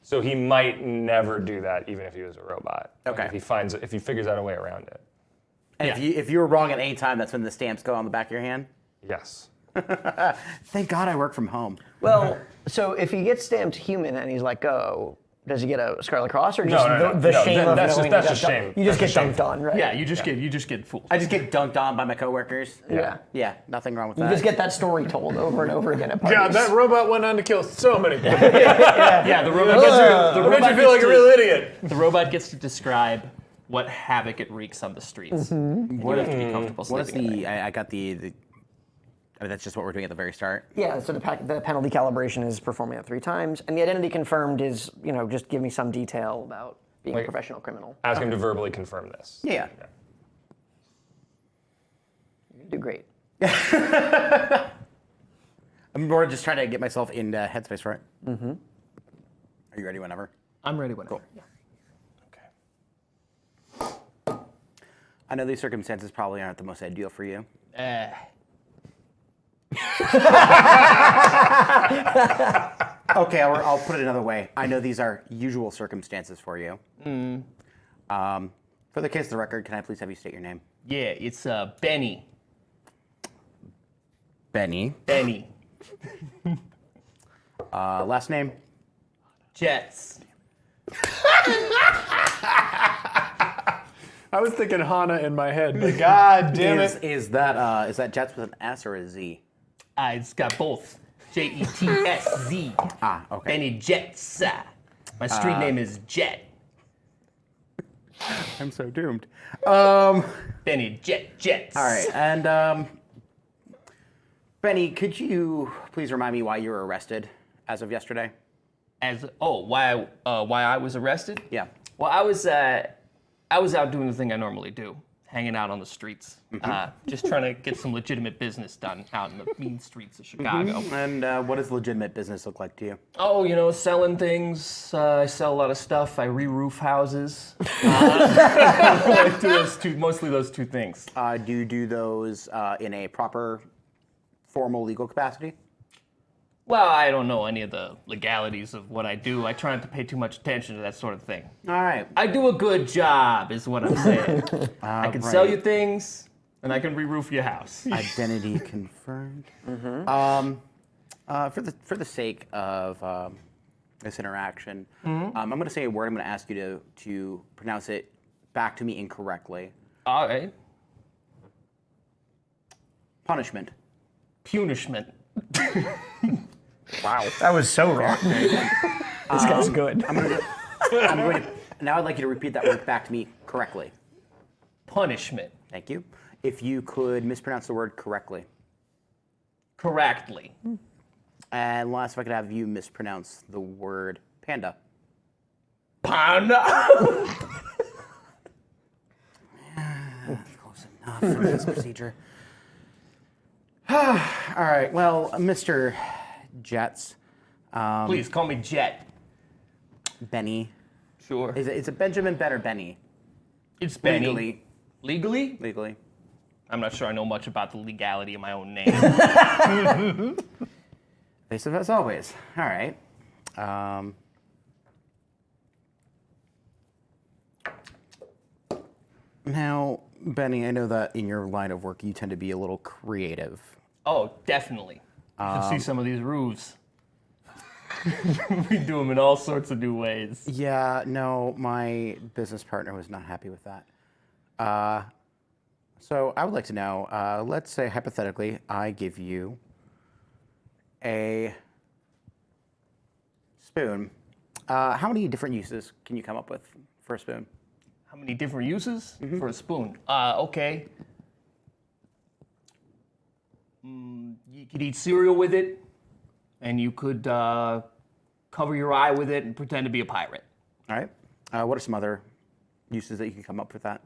So he might never do that, even if he was a robot. Like, Okay. if he figures out a way around it. And if you were wrong at any time, that's when the stamps go on the back of your hand. Yes. Thank God I work from home. Well, so if he gets stamped human and he's let go, does he get a Scarlet Cross or just no, the no, shame of that's knowing just he got shame. dunked? You just That's get just dunked on, right? Yeah, you just get fooled. I just get dunked on by my coworkers. Yeah. Yeah, nothing wrong with You that. just get that story told over and over again at parties. God, that robot went on to kill so many people. Yeah, the robot gets to, the It made robot you feel like gets a to- real idiot. The robot gets to describe what havoc it wreaks on the streets. And you have to be comfortable What is sleeping at night. I got the I mean, that's just what we're doing at the very start. Yeah, so the penalty calibration is performing it 3 times, and the identity confirmed is, just give me some detail about being a Like- professional criminal. Ask him to verbally confirm this. Yeah. You do great. I'm more just trying to get myself in headspace for it. Mm-hmm. Are you ready whenever? I'm ready whenever. Okay. I know these circumstances probably aren't the most ideal for you. Okay, I'll put it another way. I know these are usual circumstances for you. For the case of the record, can I please have you state your name? Yeah, it's Benny. Benny. Benny. Last name? Jets. I was thinking Hana in my head, but god damn it. Is that Jets with an S or a Z? It's got both. Jetsz. Ah, okay. Benny Jets. My street name is Jet. I'm so doomed. Benny Jets. All right, and Benny, could you please remind me why you were arrested as of yesterday? Why I was arrested? Yeah. Well, I was out doing the thing I normally do, hanging out on the streets, just trying to get some legitimate business done out in the mean streets of Chicago. And what does legitimate business look like to you? Oh, selling things. I sell a lot of stuff. I re-roof houses. I do mostly those two things. Do you do those in a proper, formal legal capacity? Well, I don't know any of the legalities of what I do. I try not to pay too much attention to that sort of thing. All right. I do a good job, is what I'm saying. I can sell you things, and I can re-roof your house. Identity confirmed. For the sake of this interaction, I'm going to say a word. I'm going to ask you to pronounce it back to me incorrectly. All right. Punishment. Punishment. Wow, that was so wrong. This guy's good. Now I'd like you to repeat that word back to me correctly. Punishment. Thank you. If you could mispronounce the word correctly. Correctly. And last, if I could have you mispronounce the word panda. Panda. Close enough for this procedure. All right, well, Mr. Jets. Please call me Jet. Benny. Sure. Is it Benjamin, Ben, or Benny? It's Benny. Legally. Legally? Legally. I'm not sure I know much about the legality of my own name. Evasive as always. All right. Now, Benny, I know that in your line of work you tend to be a little creative. Oh, definitely. You should see some of these roofs. We do them in all sorts of new ways. Yeah, no, my business partner was not happy with that. So I would like to know, let's say hypothetically, I give you a spoon. How many different uses can you come up with for a spoon? How many different uses for a spoon? Okay. You could eat cereal with it, and you could cover your eye with it and pretend to be a pirate. All right. What are some other uses that you can come up with that?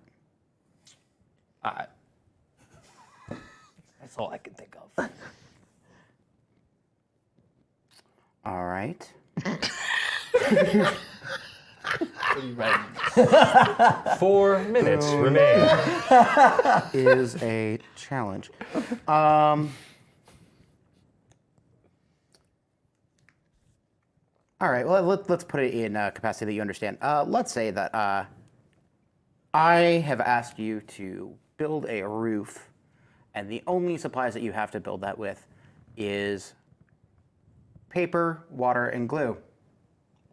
That's all I can think of. All right. What are you writing? 4 minutes remain. Is a challenge. All right, well, let's put it in a capacity that you understand. Let's say that I have asked you to build a roof, and the only supplies that you have to build that with is paper, water, and glue.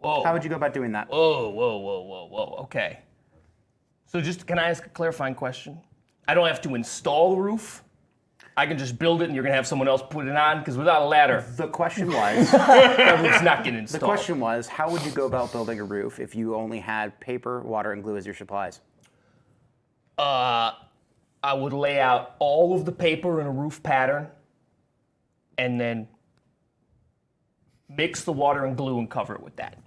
Whoa. How would you go about doing that? Whoa. Okay. So can I ask a clarifying question? I don't have to install the roof? I can just build it and you're going to have someone else put it on? Because without a ladder, The question was, that roof's not getting installed. the question was, how would you go about building a roof if you only had paper, water, and glue as your supplies? I would lay out all of the paper in a roof pattern and then mix the water and glue and cover it with that.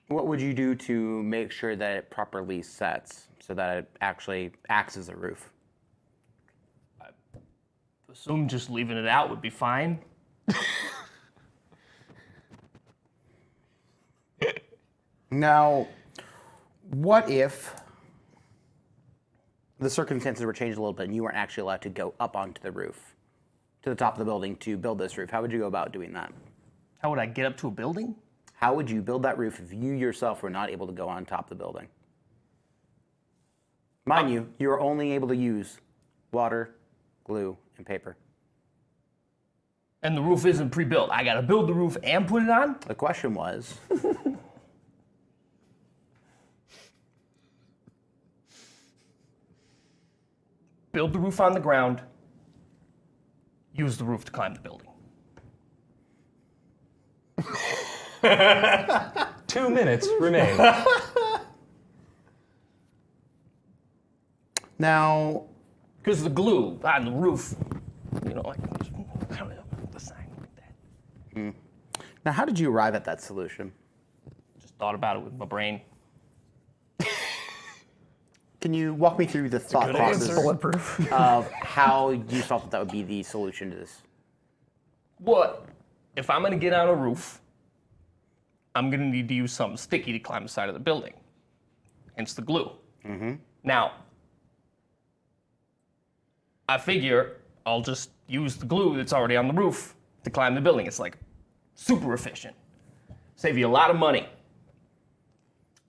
What would you do to make sure that it properly sets so that it actually acts as a roof? Assume just leaving it out would be fine. Now, what if the circumstances were changed a little bit and you weren't actually allowed to go up onto the roof, to the top of the building to build this roof? How would you go about doing that? How would I get up to a building? How would you build that roof if you yourself were not able to go on top of the building? Mind you, you're only able to use water, glue, and paper. And the roof isn't pre-built. I gotta build the roof and put it on? The question was, Build the roof on the ground. Use the roof to climb the building. 2 minutes remain. now, Because the glue on the roof, like the sign like that. now, how did you arrive at that solution? Just thought about it with my brain. Can you walk me through the thought good process answer. Bulletproof. of how you felt that would be the solution to this? What? If I'm gonna get on a roof, I'm gonna need to use something sticky to climb the side of the building. Hence the glue. Now, I figure I'll just use the glue that's already on the roof to climb the building. It's like super efficient. Save you a lot of money.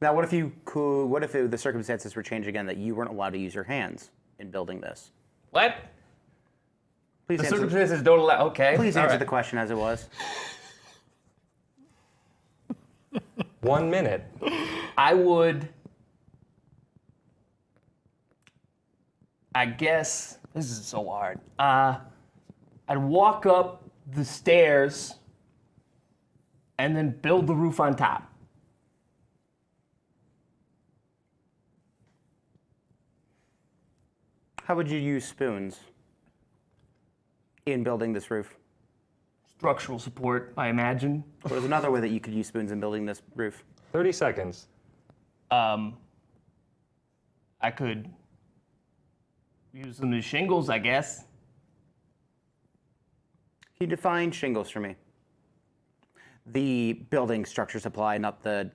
Now, what if you could? What if the circumstances were changed again that you weren't allowed to use your hands in building this? What? Please The answer. circumstances don't allow. Okay. Please all answer right. the question as it was. 1 minute. I would. I guess this is so hard. I'd walk up the stairs and then build the roof on top. How would you use spoons in building this roof? Structural support, I imagine. There's another way that you could use spoons in building this roof. 30 seconds. I could use them as shingles, I guess. Can you define shingles for me? The building structure supply, not the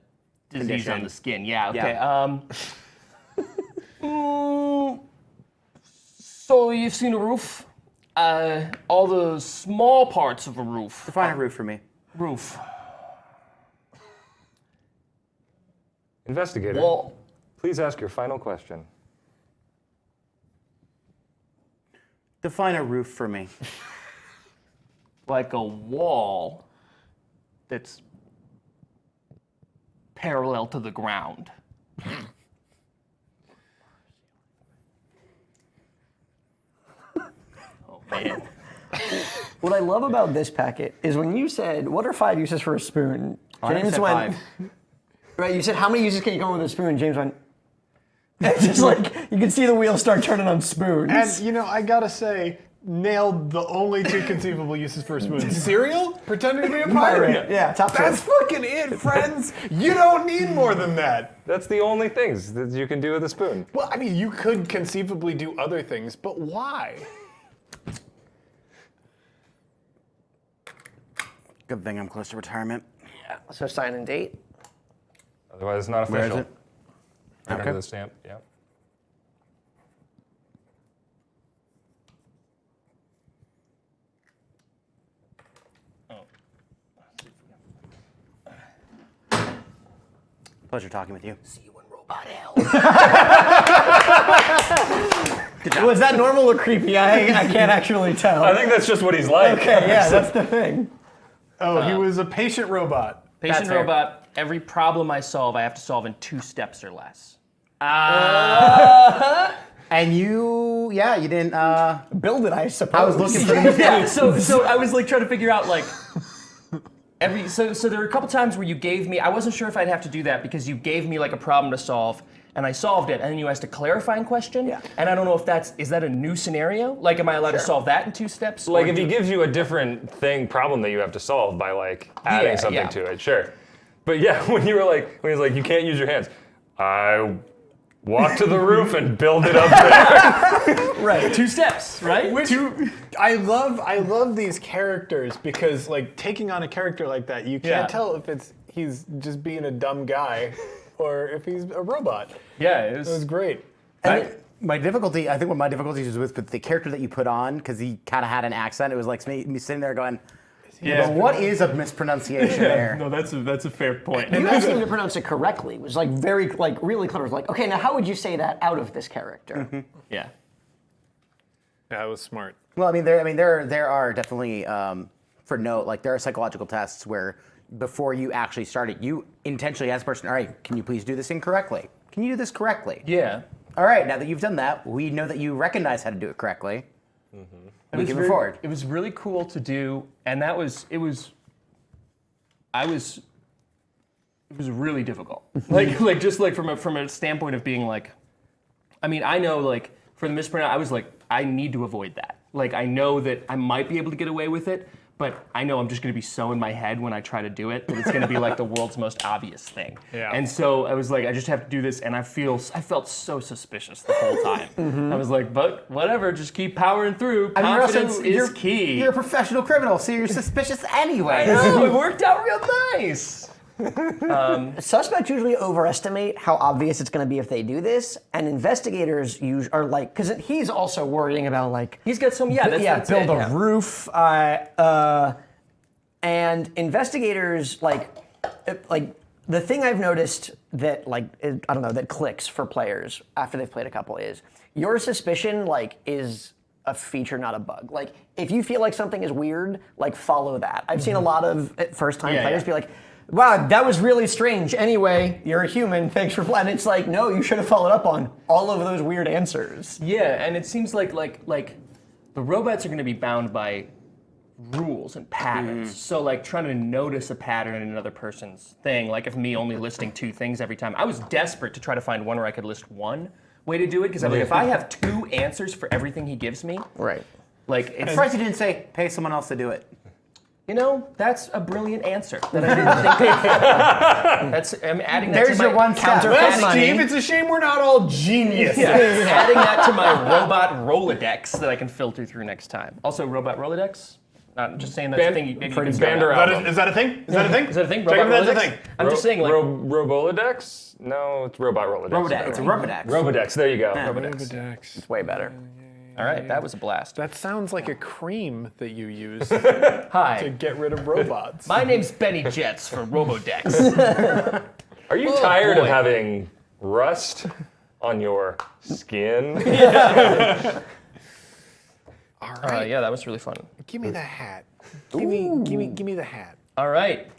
Disease condition. on the skin. Yeah. Okay. Yeah. So you've seen a roof. All the small parts of a roof. Define a roof for me. Roof. Investigator, Wall. please ask your final question. Define a roof for me. Like a wall that's parallel to the ground. Oh man. What I love about this packet is when you said, "What are 5 uses for a spoon?" I never James said went, 5. right. You said, "How many uses can you come with a spoon?" James went. It's just like you can see the wheels start turning on spoons. And I gotta say, nailed the only 2 conceivable uses for a spoon. Cereal, pretending to be a pirate. Yeah, top That's tier. fucking it, friends. You don't need more than that. That's the only things that you can do with a spoon. Well, I mean, you could conceivably do other things, but why? Good thing I'm close to retirement. So sign and date. Otherwise, it's not official. Where is it? Right Okay. under the stamp. Yeah. Pleasure talking with you. See you in robot hell. Was that normal or creepy? I can't actually tell. I think that's just what he's like. Okay, yeah, that's the thing. Oh, he was a patient robot. Patient fair. robot. Every problem I solve, I have to solve in 2 steps or less. And you didn't. Build it, I suppose. I was looking for the Yeah. So I was like trying to figure out like so there were a couple times where you gave me, I wasn't sure if I'd have to do that because you gave me like a problem to solve and I solved it and then you asked a clarifying question. Yeah. And I don't know if is that a new scenario? Like am I allowed to solve that in 2 steps? Like Or if he gives you a different problem that you have to solve by like adding something to it, sure. But yeah, when he was like, you can't use your hands. I walk to the roof and build it up there. Right. 2 steps, right? I love these characters because like taking on a character like that, you can't tell if he's just being a dumb guy or if he's a robot. Yeah, It was great. My difficulty, I think what my difficulty was with the character that you put on, because he kind of had an accent. It was like me sitting there going, Yeah. "But what is a mispronunciation there?" No, that's a fair point. You asked him to pronounce it correctly. It was like very, like really clever. It was like, okay, now how would you say that out of this character? Yeah. That was smart. Well, there are definitely for note, like there are psychological tests where before you actually start it, you intentionally ask the person, all right, can you please do this incorrectly? Can you do this correctly? Yeah. All right, now that you've done that, we know that you recognize how to do it correctly. We can move forward. It was really cool to do, and it was really difficult. like just like from a standpoint of being like, I mean, I know like for the mispronounce, I was like, I need to avoid that. Like I know that I might be able to get away with it, but I know I'm just going to be so in my head when I try to do it that it's going to be like the world's most obvious thing. Yeah. And so I was like, I just have to do this, and I felt so suspicious the whole time. I was like, but whatever, just keep powering through. Confidence is key. You're a professional criminal, so you're suspicious anyway. No, it worked out real nice. Suspects usually overestimate how obvious it's going to be if they do this, and investigators are like, because he's also worrying about like He's got some, that's build it, a yeah. roof, and investigators like the thing I've noticed that I don't know that clicks for players after they've played a couple is your suspicion is a feature, not a bug. Like if you feel like something is weird, follow that. I've seen a lot of first-time players be like, wow, that was really strange. Anyway, you're a human. Thanks for playing. It's like, no, you should have followed up on all of those weird answers. Yeah, and it seems like the robots are going to be bound by rules and patterns. So trying to notice a pattern in another person's thing, like if me only listing 2 things every time, I was desperate to try to find one where I could list one way to do it, because I'm like, if I have 2 answers for everything he gives me, Right. I'm surprised you didn't say, pay someone else to do it. You know, that's a brilliant answer that I didn't think of. I'm adding that There's to my your one counter- step. Well, Steve, it's a shame we're not all geniuses. adding that to my robot Rolodex that I can filter through next time. Also, robot Rolodex. Not just saying that's a thing. Maybe you can Bander start. album. Is that a thing? Is that a thing? Is that a thing? Check if Robot that's a Rolodex? thing. I'm just saying Robolodex? No, it's Robot Rolodex. Robodex. It's a Robodex. Robodex, there you go. Rolodex. It's way better. All right, that was a blast. That sounds like a cream that you use Hi. to get rid of robots. My name's Benny Jets for Robodex. Are you tired of boy. having rust on your skin? All right, Yeah, that was really fun. give me the hat. Give me the hat. All right.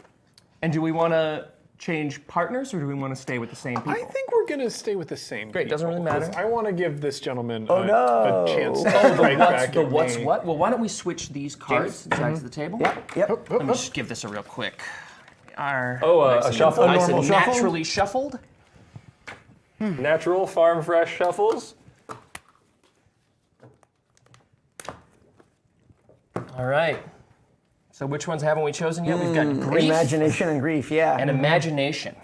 And do we want to change partners, or do we want to stay with the same people? I think we're gonna stay with the same. Great, doesn't people, really matter. 'cause I want to give this gentleman no. a chance to strike back at What's me. what? Well, why don't we switch these cards sides of the table? Yep. Let me just give this a real quick. Are a shuffle? nice normal and shuffle? naturally shuffled. Natural farm fresh shuffles? All right. So which ones haven't we chosen yet? We've got grief Imagination and grief, yeah. and imagination.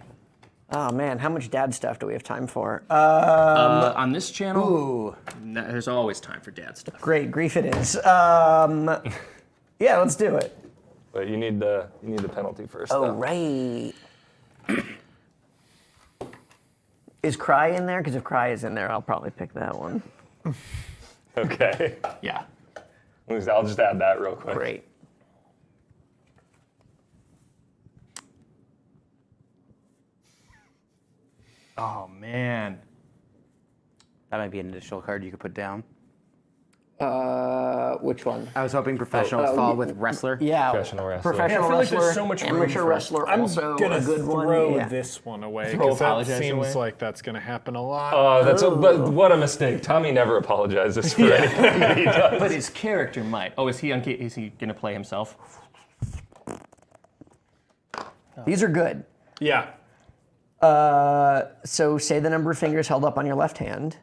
Oh man, how much dad stuff do we have time for? On this channel, there's always time for dad stuff. Great, grief it is. Yeah, let's do it. But you need the penalty first. Oh, though. right. Is Cry in there? Because if Cry is in there, I'll probably pick that one. Okay. Yeah. I'll just add that real quick. Great. Oh man. That might be an additional card you could put down. Which one? I was hoping professionals follow with wrestler. Yeah. Professional wrestler. Professional I feel like wrestler. there's so much room amateur for- wrestler. I'm also gonna a good throw one. Yeah. this one away Throw because that apologize seems away? like that's gonna happen a lot. But what a mistake. Tommy never apologizes for anything he does. But his character might. Oh, is he gonna play himself? These are good. Yeah. So say the number of fingers held up on your left hand,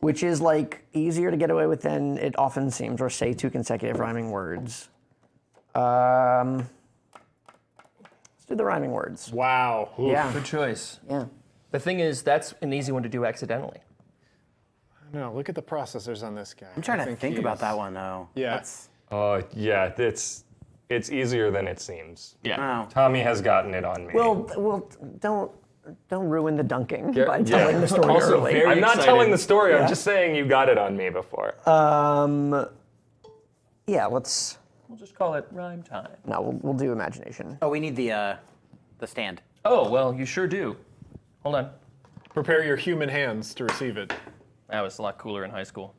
which is easier to get away with than it often seems, or say 2 consecutive rhyming words. Let's do the rhyming words. Wow. Oof. Yeah. Good choice. Yeah. The thing is, that's an easy one to do accidentally. No, look at the processors on this guy. I'm trying to think about that one though. Yeah. Yeah, it's easier than it seems. Yeah. Oh. Tommy has gotten it on me. Well, don't ruin the dunking by yeah. telling the story Also early. very I'm not excited. telling the story. I'm just saying you got it on me before. Yeah, let's. We'll just call it rhyme time. No, we'll do imagination. Oh, we need the stand. Oh, well, you sure do. Hold on. Prepare your human hands to receive it. That was a lot cooler in high school.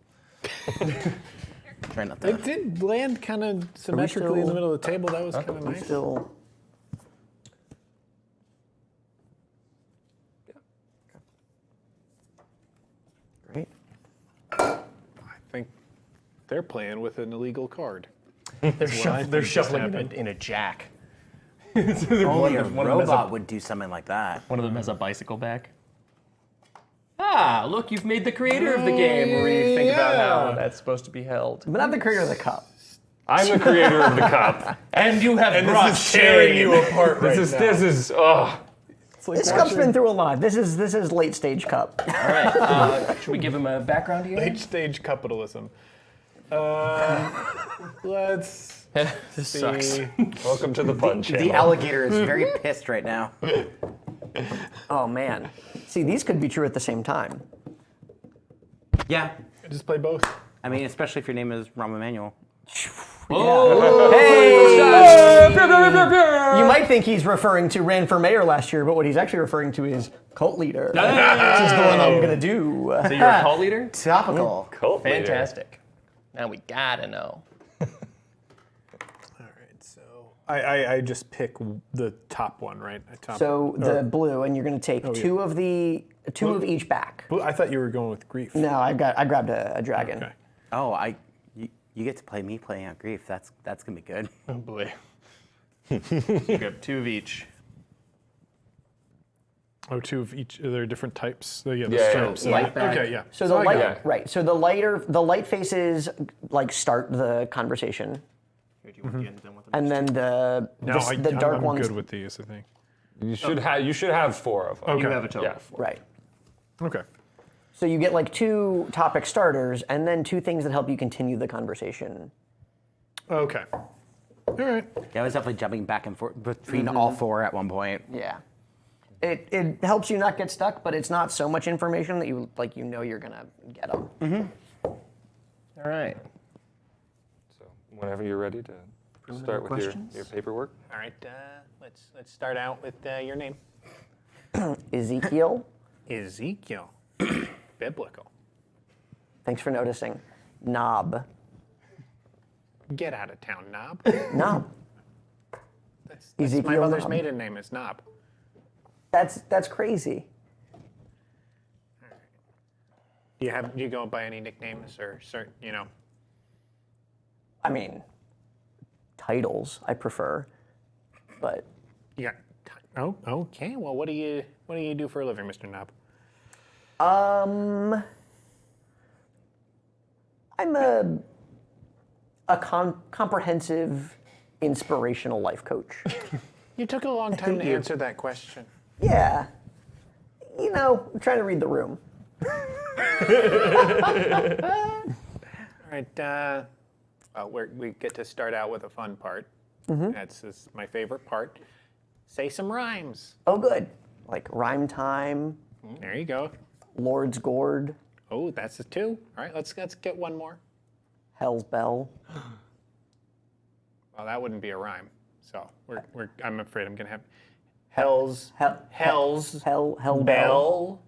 Try not It to. did land kind of symmetrically in the middle of the table. That was kind of nice. Still. Great. I think they're playing with an illegal card. They're, I think they're just shuffling happened. in a jack. Only a one of them has robot would do something like that. One of them has a bicycle back. Ah, look, you've made the creator of the game where you think about how that's supposed to be held. But not the creator of the cup. I'm the creator of the cup. And you have brought This is tearing shame. you apart right now. This is oh. This cup's been through a lot. This is late stage cup. All right, should we give him a background here? Late stage capitalism. Let's This see. sucks. Welcome to the fun channel. The alligator is very pissed right now. Oh man. See, these could be true at the same time. Yeah. Just play both. I mean, especially if your name is Rahm Emanuel. You might think he's referring to ran for mayor last year, but what he's actually referring to is cult leader. This is the one I'm gonna do. So you're a cult leader? Topical. Cult leader. Fantastic. Now we gotta know. All right, so I just pick the top one, right? Top, So the blue, and you're gonna take two of each back. I thought you were going with grief. No, I grabbed a dragon. Okay. Oh, you get to play me playing out grief. That's gonna be good. Oh boy. You got two of each. Oh, two of each. Are there different types? The Yeah, stripes. light back. Okay, yeah. So the I light, got it. right? So the light faces like start the conversation, Here, do you want the end then with them? and then the dark I'm ones. good with these, I think. You should have 4 of them. Okay. You have a total Yeah. of 4. Right. Okay. So you get like 2 topic starters, and then 2 things that help you continue the conversation. Okay. All right. Yeah, I was definitely jumping back and forth between all 4 at one point. Yeah. It helps you not get stuck, but it's not so much information that you you're gonna get them. All right. So whenever you're ready to start with your paperwork. All right. Let's start out with your name. Ezekiel, Ezekiel. Biblical. thanks for noticing. Knob. Get out of town, Knob. Knob. That's Ezekiel my mother's Knob. maiden name is Knob. That's crazy. Do you go by any nicknames or certain, I mean, titles I prefer, but you got? Oh, okay. Well, what do you do for a living, Mr. Knob? I'm a comprehensive, inspirational life coach. You took a long time to answer that question. Yeah. I'm trying to read the room. All right. We get to start out with a fun part. That's my favorite part. Say some rhymes. Oh, good. Like Rhyme Time, There you go. Lord's Gourd, Oh, that's the 2. All right. Let's get one more. Hell's Bell. Well, that wouldn't be a rhyme. So I'm afraid I'm gonna have Hell's Hell Bell. Bell.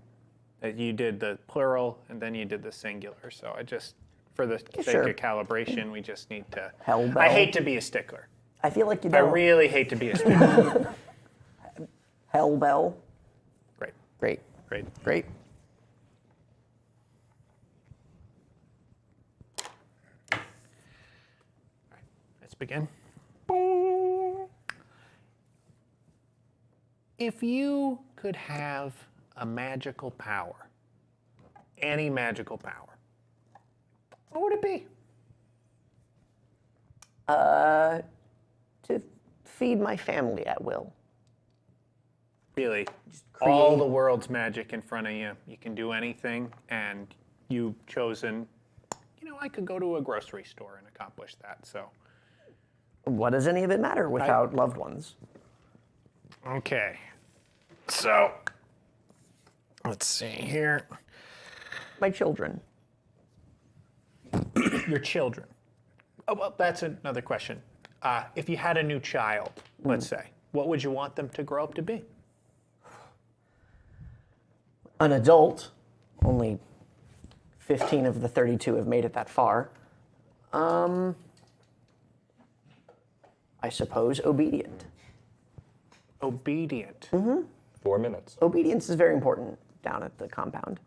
You did the plural and then you did the singular. So I just, for the sake Sure. of calibration, we just need to. Hell I Bell. hate to be a stickler. I feel like you I don't. really hate to be a stickler. Hell Bell. Great. Great. Great. Great. Let's begin. If you could have a magical power, any magical power, what would it be? To feed my family at will. Really, all the world's magic in front of you. You can do anything, and you've chosen, I could go to a grocery store and accomplish that. So, What does any of it matter without loved ones? okay. So, let's see here. My children. Your children. Oh, well, that's another question. If you had a new child, let's say, what would you want them to grow up to be? An adult, only 15 of the 32 have made it that far. I suppose obedient. Obedient. 4 minutes. Obedience is very important down at the compound.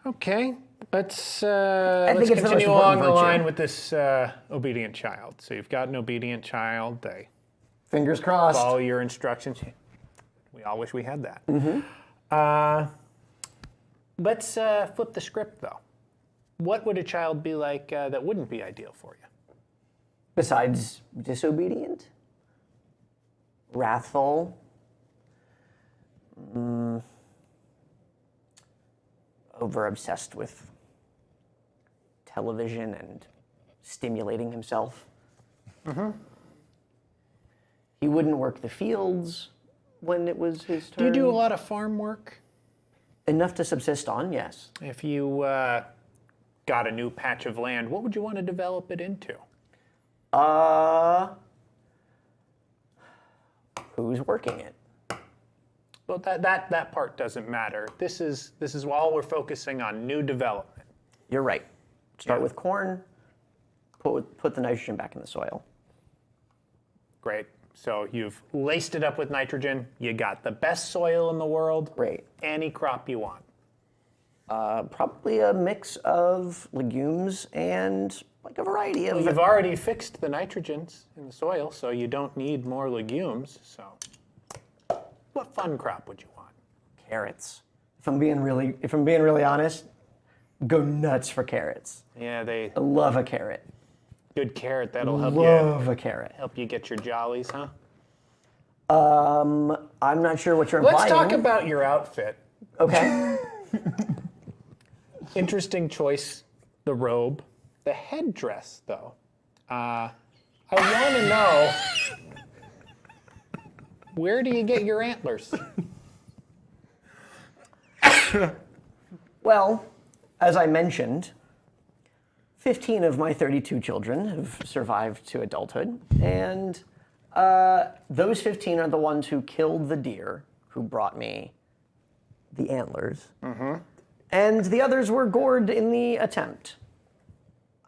Okay, let's think it's the most continue important along the virtue. line with this obedient child. So you've got an obedient child. They Fingers crossed. follow your instructions. We all wish we had that. Let's flip the script, though. What would a child be like that wouldn't be ideal for you? Besides disobedient, wrathful, over obsessed with television and stimulating himself. He wouldn't work the fields when it was his turn. Do you do a lot of farm work? Enough to subsist on, yes. If you got a new patch of land, what would you want to develop it into? Who's working it? Well, that part doesn't matter. This is all we're focusing on, new development. You're right. Start Yeah. with corn, put the nitrogen back in the soil. Great. So you've laced it up with nitrogen. You got the best soil in the world. Great. Any crop you want. Probably a mix of legumes and like a variety of. You've already fixed the nitrogens in the soil, so you don't need more legumes. So what fun crop would you want? Carrots. If I'm being really honest, go nuts for carrots. Yeah, I love a carrot. good carrot. That'll Love a carrot. help you get your jollies, huh? I'm not sure what you're implying. Let's talk about your outfit. Okay. Interesting choice, the robe. The headdress, though. I want to know, where do you get your antlers? Well, as I mentioned, 15 of my 32 children have survived to adulthood, and those 15 are the ones who killed the deer who brought me the antlers. And the others were gored in the attempt.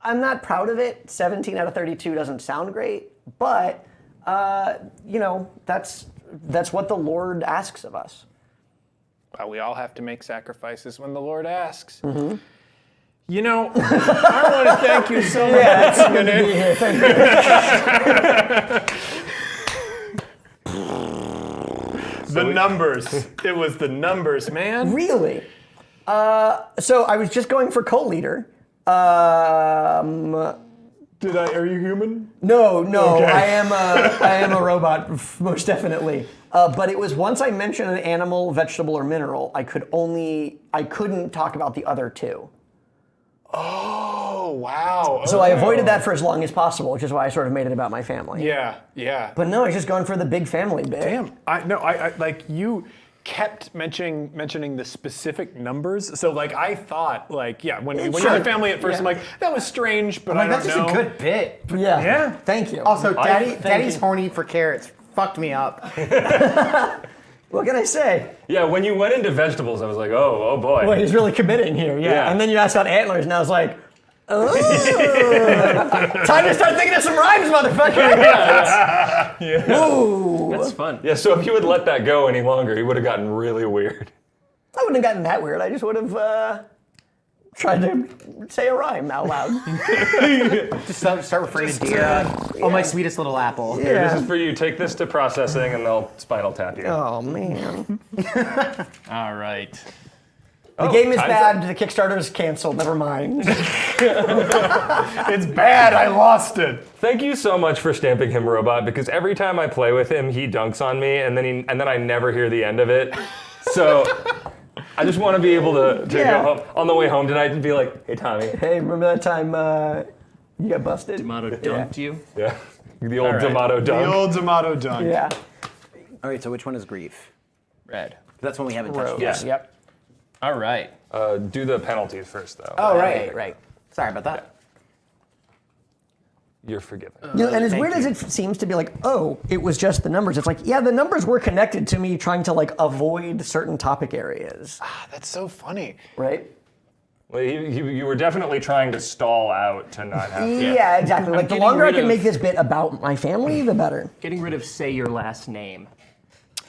I'm not proud of it. 17 out of 32 doesn't sound great, but that's what the Lord asks of us. Well, we all have to make sacrifices when the Lord asks. You know, I want to thank you so much. The numbers. It was the numbers, man. Really? So I was just going for co-leader. Are you human? No, Okay. I am a robot, most definitely. But it was once I mentioned an animal, vegetable, or mineral, I couldn't talk about the other two. Oh, wow. So I avoided that for as long as possible, which is why I sort of made it about my family. Yeah. But no, I was just going for the big family bit. Damn. I like you kept mentioning the specific numbers. So like I thought when you're Sure. a family at first, Yeah. I'm like, that was strange, but Like, I don't that's know. just a good bit. Yeah. Yeah. Thank you. Also, Thank Daddy's you. horny for carrots. Fucked me up. What can I say? Yeah, when you went into vegetables, I was like, oh boy. Well, he's really committing here, yeah. Yeah. And then you asked about antlers, and I was like, oh. Time to start thinking of some rhymes, motherfucker. Ooh. That's fun. Yeah, so if you would let that go any longer, he would have gotten really weird. I wouldn't have gotten that weird. I just would have tried to say a rhyme out loud. Just start referring to deer. Oh, my sweetest little apple. Here, this is for you. Take this to processing, and they'll spinal tap you. Oh, man. All right. The game is time's bad. The Kickstarter is canceled. Never mind. It's bad. I lost it. Thank you so much for stamping him robot, because every time I play with him, he dunks on me, and then I never hear the end of it. So I just want to be able to Yeah. go home on the way home tonight and be like, hey, Tommy. Hey, remember that time you got busted? D'Amato dunked you. Yeah. The old right. D'Amato dunk. The old D'Amato dunk. Yeah. All right, so which one is grief? Red. That's one we haven't touched Rogue. yet. Yeah. Yep. All right. Do the penalties first, though. Oh, right. Sorry about that. You're forgiven. And as Thank weird as you. it seems to be like, oh, it was just the numbers. It's like, yeah, the numbers were connected to me trying to like avoid certain topic areas, That's so funny. right? Well, you were definitely trying to stall out to not have to. Yeah, exactly. Like the getting longer I rid can of- make this bit about my family, the better. Getting rid of say your last name.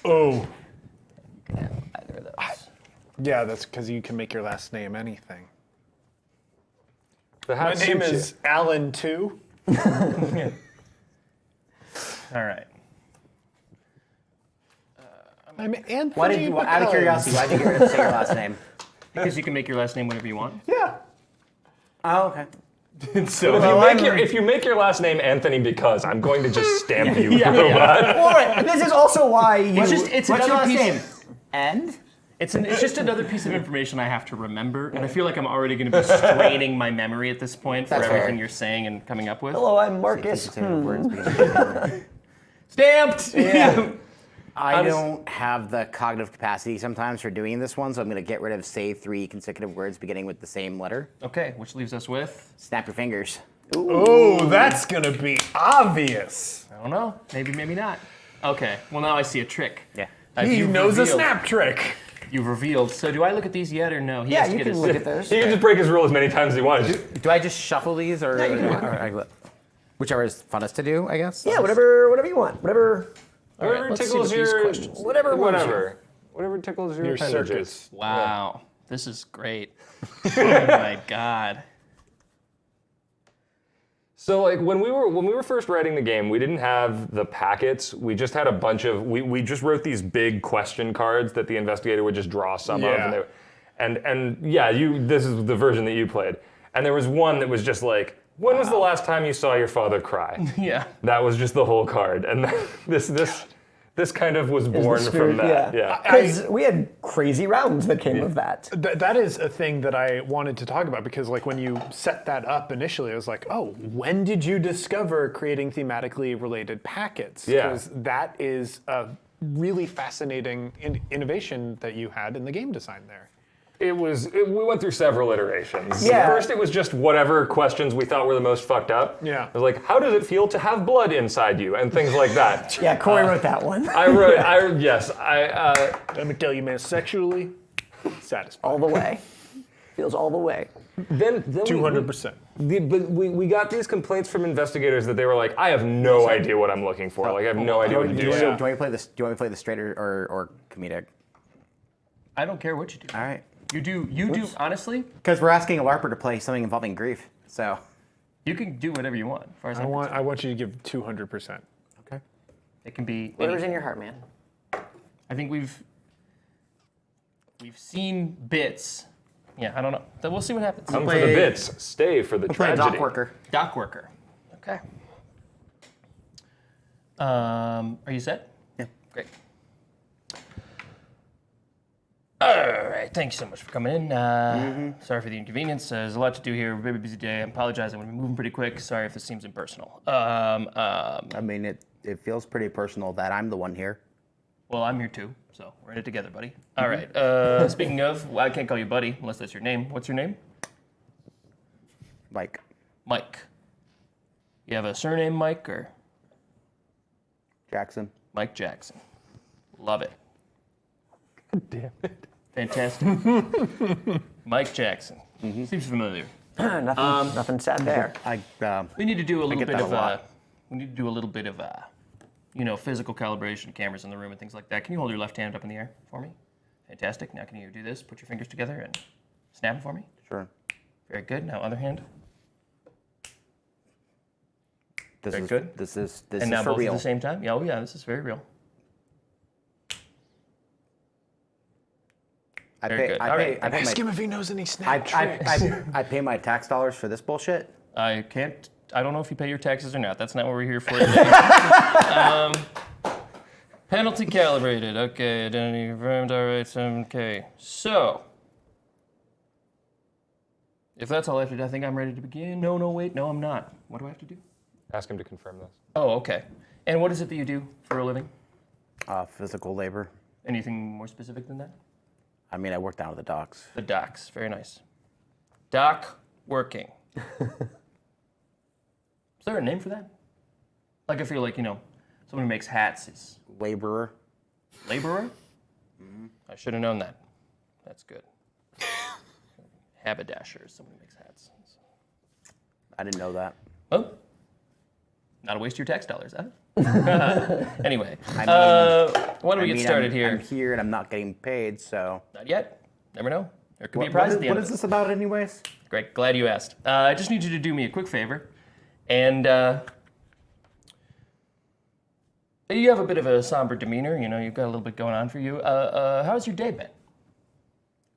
Oh, Either of those. yeah, that's because you can make your last name anything. The My hat name suits you. is Alan too. All right. I'm Anthony. Why did you, out of because- curiosity, why did you get rid of say your last name? Because you can make your last name whatever you want. Yeah. Oh, okay. So If you make your last name Anthony because, I'm going to just stamp you, robot. All right, this is also why you. It's What's your another last piece. name? And? It's just another piece of information I have to remember, and I feel like I'm already going to be straining my memory at this point for That's everything fair. you're saying and coming up with. Hello, I'm Marcus. Stamped. Yeah. I don't have the cognitive capacity sometimes for doing this one, so I'm going to get rid of say 3 consecutive words beginning with the same letter. Okay, which leaves us with. Snap your fingers. Oh, that's gonna be obvious. I don't know. Maybe not. Okay. Well, now I see a trick. Yeah. He You've knows a revealed- snap trick. You've revealed. So do I look at these yet or no? He Yeah, has to you get can his- look at those. He can just break his rule as many times as he wants. Do I just shuffle these, or, you can. or whichever is funnest to do, I guess? Yeah, whatever you want. Whatever Whatever let's see tickles what these your questions- Whatever moves you. whatever tickles your Your appendages. circuits. Wow. This is great. Oh my god. So like when we were first writing the game, we didn't have the packets. We just had a bunch of we just wrote these big question cards that the investigator would just draw some Yeah. of, and yeah, this is the version that you played. And there was one that was just like, when was the last time you saw your father cry? Yeah. That was just the whole card, and this kind of was born from that. Yeah. Because we had crazy rounds that came of that. That is a thing that I wanted to talk about because, like, when you set that up initially, I was like, "Oh, when did you discover creating thematically related packets?" Yeah. Because that is a really fascinating innovation that you had in the game design there. We went through several iterations. Yeah. First, it was just whatever questions we thought were the most fucked up. Yeah. It was like, how does it feel to have blood inside you, and things like that. Yeah, Corey wrote that one. Let me tell you, man, sexually satisfying. All the way. Feels all the way. Then 200%. But we got these complaints from investigators that they were like, I have no idea what I'm looking for. Like, I have no idea what to Do do. you, Yeah. want me to play this? Do you want me to play the straight or comedic? I don't care what you do. All right. You do, honestly, Because we're asking a LARPer to play something involving grief. So. you can do whatever you want. As far as I'm concerned. I want you to give 200%. Okay. It can be Whatever's anything. in your heart, man. I think we've seen bits. Yeah, I don't know. Then we'll see what happens. Come for the bits, stay for the Play a tragedy. dock worker. Dock worker. Okay. Are you set? Yeah. Great. All right. Thank you so much for coming in. Sorry for the inconvenience. There's a lot to do here. We're a very busy day. I apologize. I'm going to be moving pretty quick. Sorry if this seems impersonal. I mean, it feels pretty personal that I'm the one here. Well, I'm here too, so we're in it together, buddy. All right. Speaking of, well, I can't call you buddy unless that's your name. What's your name? Like, Mike. You have a surname, Mike, or Jackson. Mike Jackson? Love it. Damn it. Fantastic. Mike Jackson. Seems familiar. Nothing sad there. We need to do a little get bit that of a lot. physical calibration, cameras in the room and things like that. Can you hold your left hand up in the air for me? Fantastic. Now can you do this? Put your fingers together and snap it for me. Sure. Very good. Now other hand. This Very is good. This is And now for both real. at the same time. Yeah, oh yeah, this is very real. Very good. All right. Ask him if he knows any snap tricks. I pay my tax dollars for this bullshit. I don't know if you pay your taxes or not. That's not what we're here for today. Penalty calibrated. Okay, identity confirmed. All right, 7K. So, if that's all I have to do, I think I'm ready to begin. No, wait. No, I'm not. What do I have to do? Ask him to confirm this. Oh, okay. And what is it that you do for a living? Physical labor. Anything more specific than that? I mean, I work down at the docks. The docks. Very nice. Dock working. Is there a name for that? Like, I feel like, someone who makes hats is Laborer. laborer? I should have known that. That's good. haberdasher is someone who makes hats. I didn't know that. Oh, not a waste of your tax dollars, huh? Anyway, why don't we get started here? I'm here and I'm not getting paid, so. Not yet. Never know. There could be a prize at the end. What is this about, anyways? Great. Glad you asked. I just need you to do me a quick favor, and you have a bit of a somber demeanor. You know, you've got a little bit going on for you. How's your day been?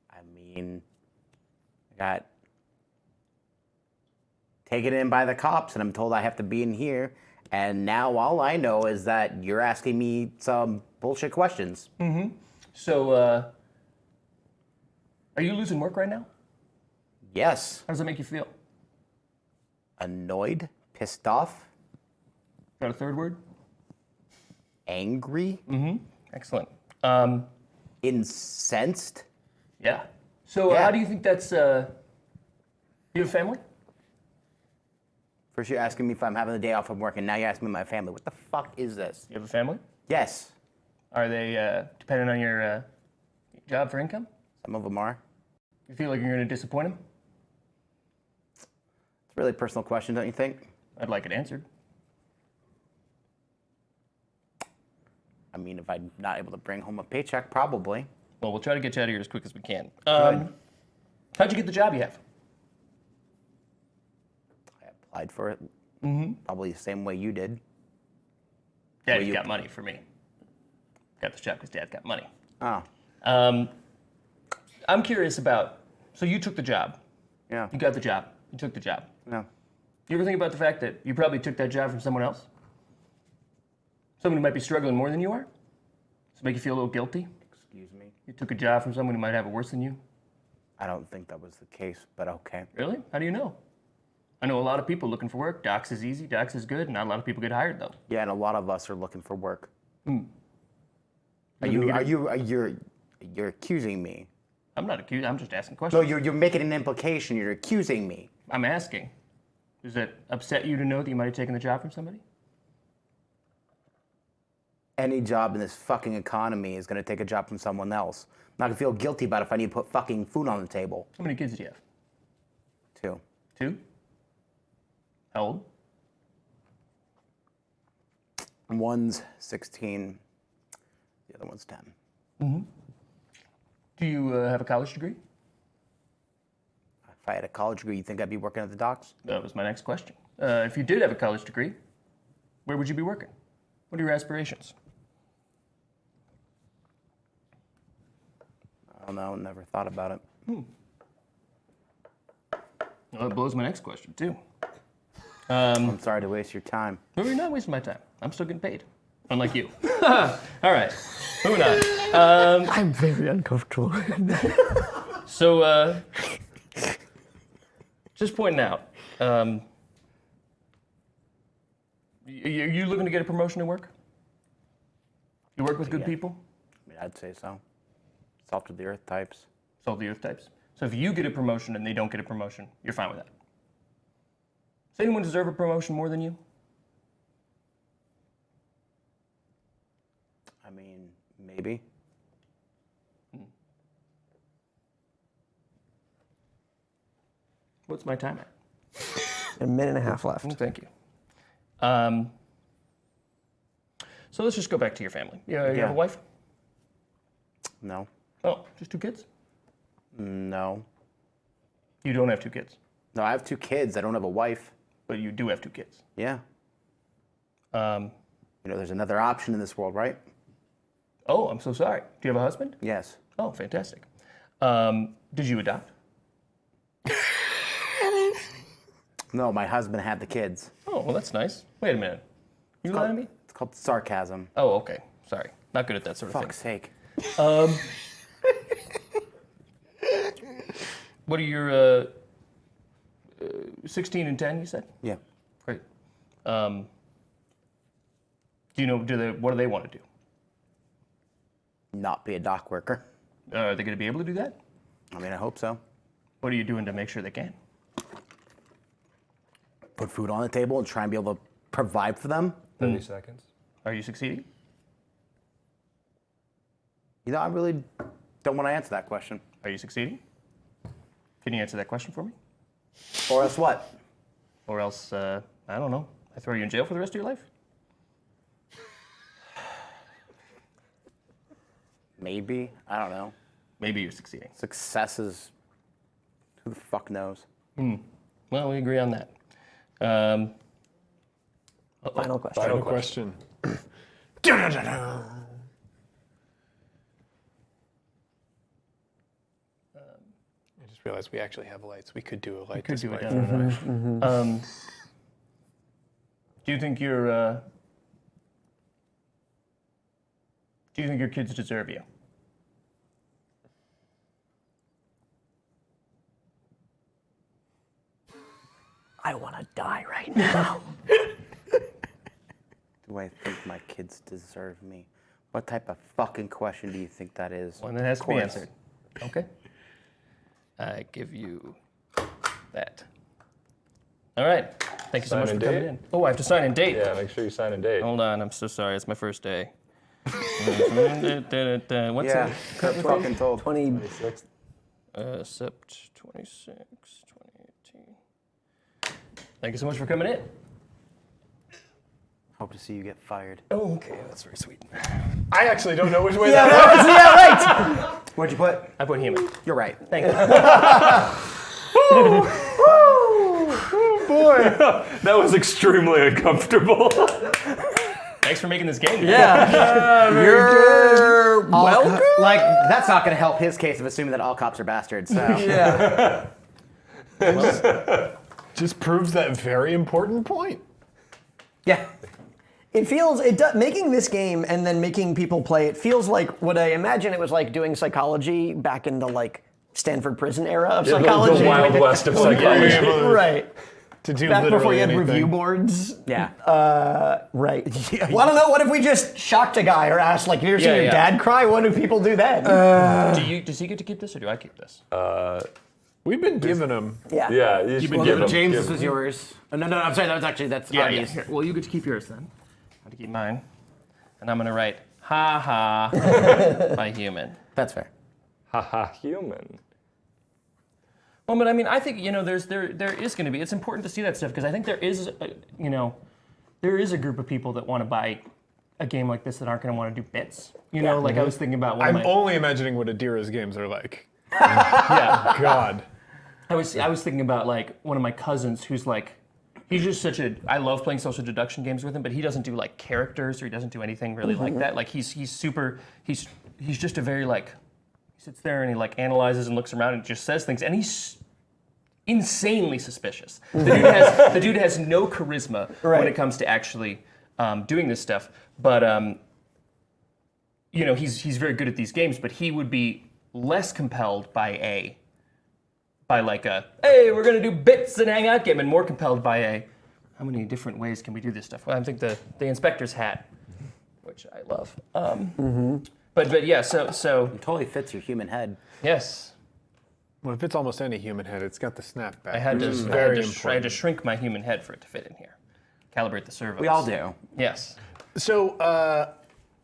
I mean, I got taken in by the cops, and I'm told I have to be in here. And now all I know is that you're asking me some bullshit questions. So, are you losing work right now? Yes. How does that make you feel? Annoyed, pissed off, Got a third word? angry, Excellent. incensed. Yeah. So, Yeah. how do you think that's? You have a family? First you're asking me if I'm having the day off from work, and now you're asking me my family. What the fuck is this? You have a family? Yes, Are they dependent on your job for income? some of them are. You feel like you're going to disappoint them? It's a really personal question, don't you think? I'd like it answered. I mean, if I'm not able to bring home a paycheck, probably. Well, we'll try to get you out of here as quick as we can. How'd you get the job you have? I applied for it. Probably the same way you did. Dad's you- got money for me. Got this job because Dad's got money. Oh, I'm curious about, so you took the job. yeah. You got the job. You took the job. No. You ever think about the fact that you probably took that job from someone else? Someone who might be struggling more than you are? Does it make you feel a little guilty? Excuse me. You took a job from someone who might have it worse than you? I don't think that was the case, but okay. Really? How do you know? I know a lot of people looking for work. Docs is easy. Docs is good. Not a lot of people get hired, though. Yeah, and a lot of us are looking for work. You're accusing me? I'm not accused. I'm just asking No, questions. you're making an implication. You're accusing me. I'm asking. Does that upset you to know that you might have taken the job from somebody? Any job in this fucking economy is gonna take a job from someone else. I'm not gonna feel guilty about it if I need to put fucking food on the table. How many kids do you have? 2. 2? How old? One's 16. The other one's 10. Do you have a college degree? If I had a college degree, you think I'd be working at the docks? That was my next question. If you did have a college degree, where would you be working? What are your aspirations? I don't know. Never thought about it. Well, that blows my next question, too. I'm sorry to waste your time. No, you're not wasting my time. I'm still getting paid. Unlike you. All right. Moving on. I'm very uncomfortable. So, just pointing out, you looking to get a promotion at work? You work with good people? I mean, I'd say so. Salt of the earth types. Salt of the earth types. So if you get a promotion and they don't get a promotion, you're fine with that. Does anyone deserve a promotion more than you? I mean, maybe. What's my time at? A minute and a half left. Oh, thank you. So let's just go back to your family. You have Yeah. a wife? No. Oh, just 2 kids? No. You don't have 2 kids, No, I have 2 kids. I don't have a wife. but you do have 2 kids. Yeah. Um, You know, there's another option in this world, right? oh, I'm so sorry. Do you have a husband? Yes. Oh, fantastic. Did you adopt? No, my husband had the kids. Oh, well, that's nice. Wait a minute. You lying to me? It's called sarcasm. Oh, okay. Sorry. Not good at that sort of Fuck's sake. thing. What are your 16 and 10, you said? Yeah. Great. Do you know, what do they want to do? Not be a dock worker. Are they going to be able to do that? I mean, I hope so. What are you doing to make sure they can? Put food on the table and try and be able to provide for them. 30 seconds. Are you succeeding? You know, I really don't want to answer that question. Are you succeeding? Can you answer that question for me? Or else what? Or else, I don't know, I throw you in jail for the rest of your life? Maybe. I don't know. Maybe you're succeeding. Success is... Who the fuck knows? Well, we agree on that. Final question. Final question. Dun-dun-dun-dun. I just realized we actually have lights. We could do a light display. Do you think your kids deserve you? I want to die right now. Do I think my kids deserve me? What type of fucking question do you think that is? One that has to be Course. answered. Okay. I give you that. All right. Thank you so Sign much for and coming date? in. Oh, I have to sign and date. Yeah, make sure you sign a date. Hold on, I'm so sorry. It's my first day. What's Yeah, it? got fucking told. 20. Sept 26, 2018. Thank you so much for coming in. Hope to see you get fired. Oh, okay. That's very sweet. I actually don't know which way that works. Yeah, right. What'd you put? I put human. You're right. Thank you. That was extremely uncomfortable. Thanks for making this game. You're welcome. Like, that's not going to help his case of assuming that all cops are bastards, so. Yeah. Just proves that very important point. Yeah. Making this game and then making people play it feels like what I imagine it was like doing psychology back in the like Stanford prison era of psychology. The Wild West of psychology. Right. To do Back before literally you had anything. review boards. Yeah. Right. Well, I don't know. What if we just shocked a guy or asked, like, have you ever seen your dad cry? What do people do then? Does he get to keep this or do I keep this? We've been giving them. yeah. Yeah, you should give him. James, give this was him. yours. Oh, no, I'm sorry. That's Artie's. Here. Well, you get to keep yours then. I have to keep mine. And I'm going to write, ha ha, by human. That's fair. Haha, human. Well, but I mean, I think, there is going to be, it's important to see that stuff because I think there is, there is a group of people that want to buy a game like this that aren't going to want to do bits. I was thinking about one I'm of my... only imagining what Adira's games are like. Yeah. God. I was thinking about like one of my cousins who's like, he's just I love playing social deduction games with him, but he doesn't do like characters or he doesn't do anything really like that. Like he's just a very like, he sits there and he like analyzes and looks around and just says things and he's insanely suspicious. The dude has no charisma when it comes to actually doing this stuff, but he's very good at these games, but he would be less compelled by like a, hey, we're gonna do bits and hang out game, and more compelled by a, how many different ways can we do this stuff? Well, I think the inspector's hat, which I love. But yeah, so It totally fits your human head. yes, Well, if it's almost any human head, it's got the snapback. I had which to is I very had to important. shrink my human head for it to fit in here, calibrate the servos. We all do. Yes. So,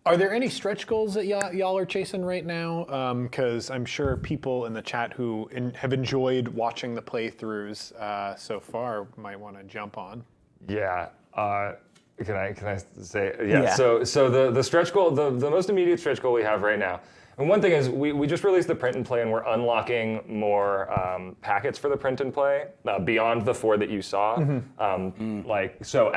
are there any stretch goals that y'all are chasing right now? Because I'm sure people in the chat who have enjoyed watching the playthroughs so far might want to jump on. Yeah. Can I say? Yeah. Yeah. So the stretch goal, the most immediate stretch goal we have right now, and one thing is we just released the print and play, and we're unlocking more packets for the print and play beyond the 4 that you saw. Like so,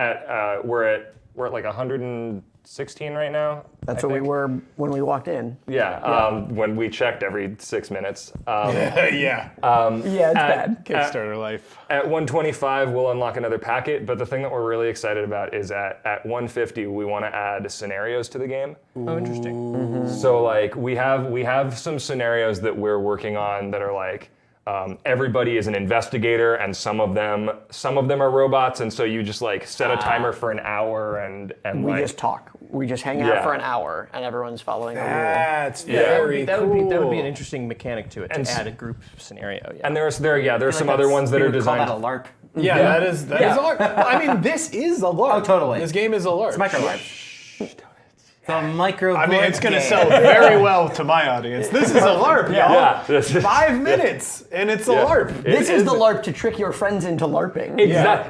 we're at like 116 right now. That's I what we think. were when we walked in. Yeah. When we checked every 6 minutes. Yeah. Yeah, it's bad. Kickstarter life. At 125, we'll unlock another packet, but the thing that we're really excited about is at 150, we want to add scenarios to the game. Oh, interesting. So like we have some scenarios that we're working on that are like everybody is an investigator, and some of them are robots, and so you just like set a timer for an hour and We like, just talk. We just hang out Yeah. for an hour, and everyone's following a rule. That's That very cool. that would be an interesting mechanic to it, And to add a group scenario. Yeah. and there's some other ones that are designed. Call that a LARP. Yeah, that is a LARP. I mean, this is a LARP. Oh, totally. This game is a LARP. It's micro LARP. The micro. I mean, it's going to sell very well to my audience. This is a LARP, y'all. Yeah, this is- 5 minutes, and it's a LARP. This is the LARP to trick your friends into LARPing.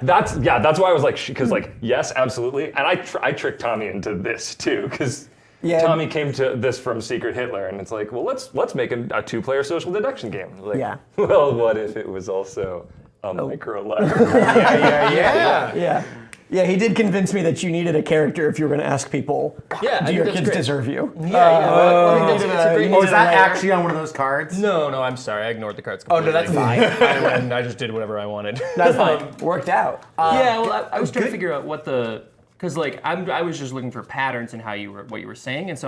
That's why I was like, because like, yes, absolutely. And I tricked Tommy into this too, because Tommy came to this from Secret Hitler, and it's like, well, let's make a 2-player social deduction game. Like, Yeah. Well, what if it was also a micro LARP? Yeah, he did convince me that you needed a character if you were going to ask people, Yeah, I do think your that's kids great. deserve you? Yeah, well, I think it's a great. Oh, is that actually on one of those cards? No, I'm sorry. I ignored the cards Oh, completely. no, that's fine. I just did whatever I wanted. That's fine. Worked out. Yeah, well, I was trying to figure out what because like I was just looking for patterns in what you were saying, and so